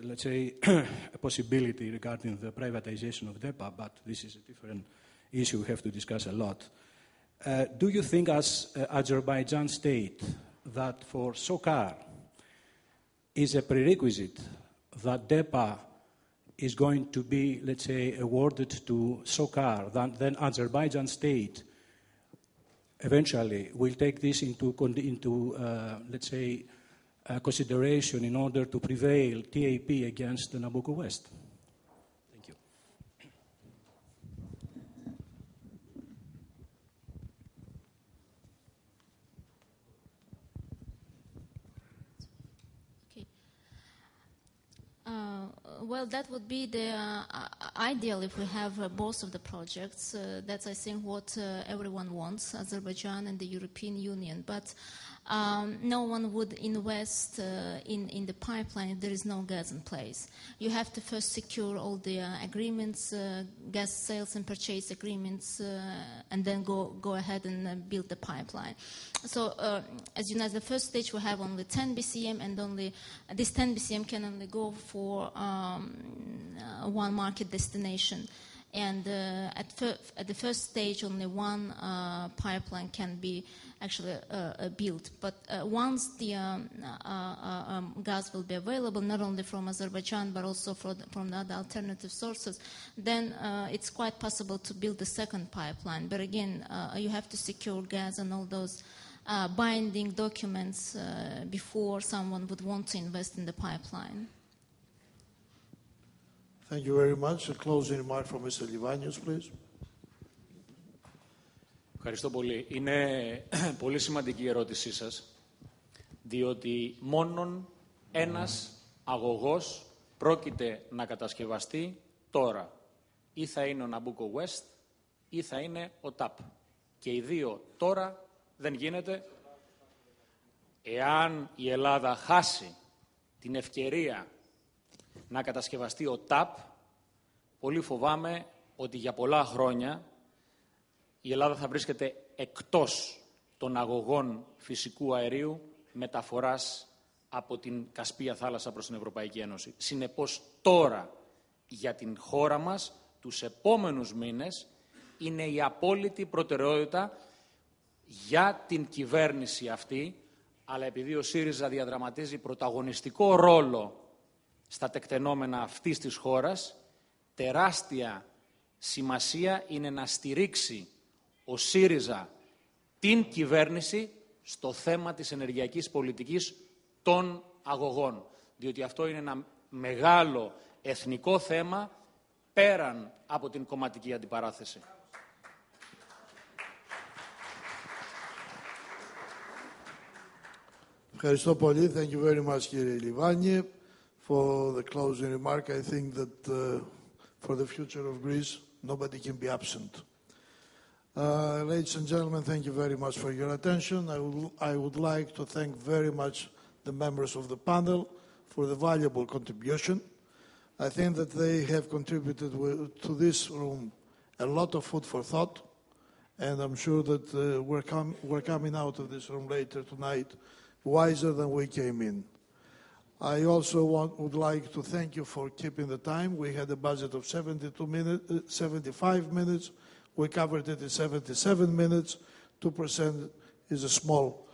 let's say, a possibility regarding the privatization of DEPA, but this is a different issue we have to discuss a lot. Do you think as Azerbaijan state that for SOCAR is a prerequisite that DEPA is going to be, let's say, awarded to SOCAR, then Azerbaijan state eventually will take this into let's say, consideration in order to prevail TAP against the Nabucco West? Thank you. Okay. Well, that would be the ideal if we have both of the projects. That's, I think, what everyone wants, Azerbaijan and the European Union. But no one would invest in the pipeline if there is no gas in place. You have to first secure all the agreements, gas sales and purchase agreements, and then go ahead and build the pipeline. So, as you know, the first stage we have only 10 BCM, and only this 10 BCM can only go for one market destination. And at the first stage, only one pipeline can be actually built. But once the gas will be available, not only from Azerbaijan, but also from the other alternative sources, then it's quite possible to build the second pipeline. But again, you have to secure gas and all those binding documents before someone would want to invest in the pipeline. Thank you very much. A closing remark from Mr. Livanios, please. Ευχαριστώ πολύ. Είναι πολύ σημαντική η ερώτησή σας, διότι μόνον ένας αγωγός πρόκειται να κατασκευαστεί τώρα. Ή θα είναι ο Nabucco West ή θα είναι ο TAP. Και οι δύο τώρα δεν γίνεται. Εάν η Ελλάδα χάσει την ευκαιρία να κατασκευαστεί ο TAP, πολύ φοβάμαι ότι για πολλά χρόνια η Ελλάδα θα βρίσκεται εκτός των αγωγών φυσικού αερίου μεταφοράς από την Κασπία θάλασσα προς την Ευρωπαϊκή Ένωση. Συνεπώς τώρα για την χώρα μας τους επόμενους μήνες είναι η απόλυτη προτεραιότητα για την κυβέρνηση αυτή, αλλά επειδή ο ΣΥΡΙΖΑ διαδραματίζει πρωταγωνιστικό ρόλο στα τεκτενόμενα αυτής της χώρας, τεράστια σημασία είναι να στηρίξει ο ΣΥΡΙΖΑ την κυβέρνηση στο θέμα της ενεργειακής πολιτικής των αγωγών. Διότι αυτό είναι ένα μεγάλο εθνικό θέμα πέραν από την κομματική αντιπαράθεση. Ευχαριστώ πολύ. Thank you very much, κύριε Livani, for the closing remark. I think that for the future of Greece, nobody can be absent. Ladies and gentlemen, thank you very much for your attention. I would like to thank very much the members of the panel for the valuable contribution. I think that they have contributed to this room a lot of food for thought, and I'm sure that we're coming out of this room later tonight wiser than we came in. I also would like to thank you for keeping the time. We had a budget of 75 minutes. We covered it in 77 minutes. 2% is a small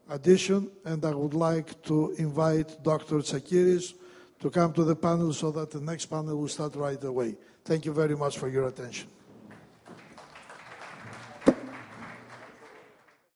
addition, and I would like to invite Dr. Tsakiris to come to the panel so that the next panel will start right away. Thank you very much for your attention.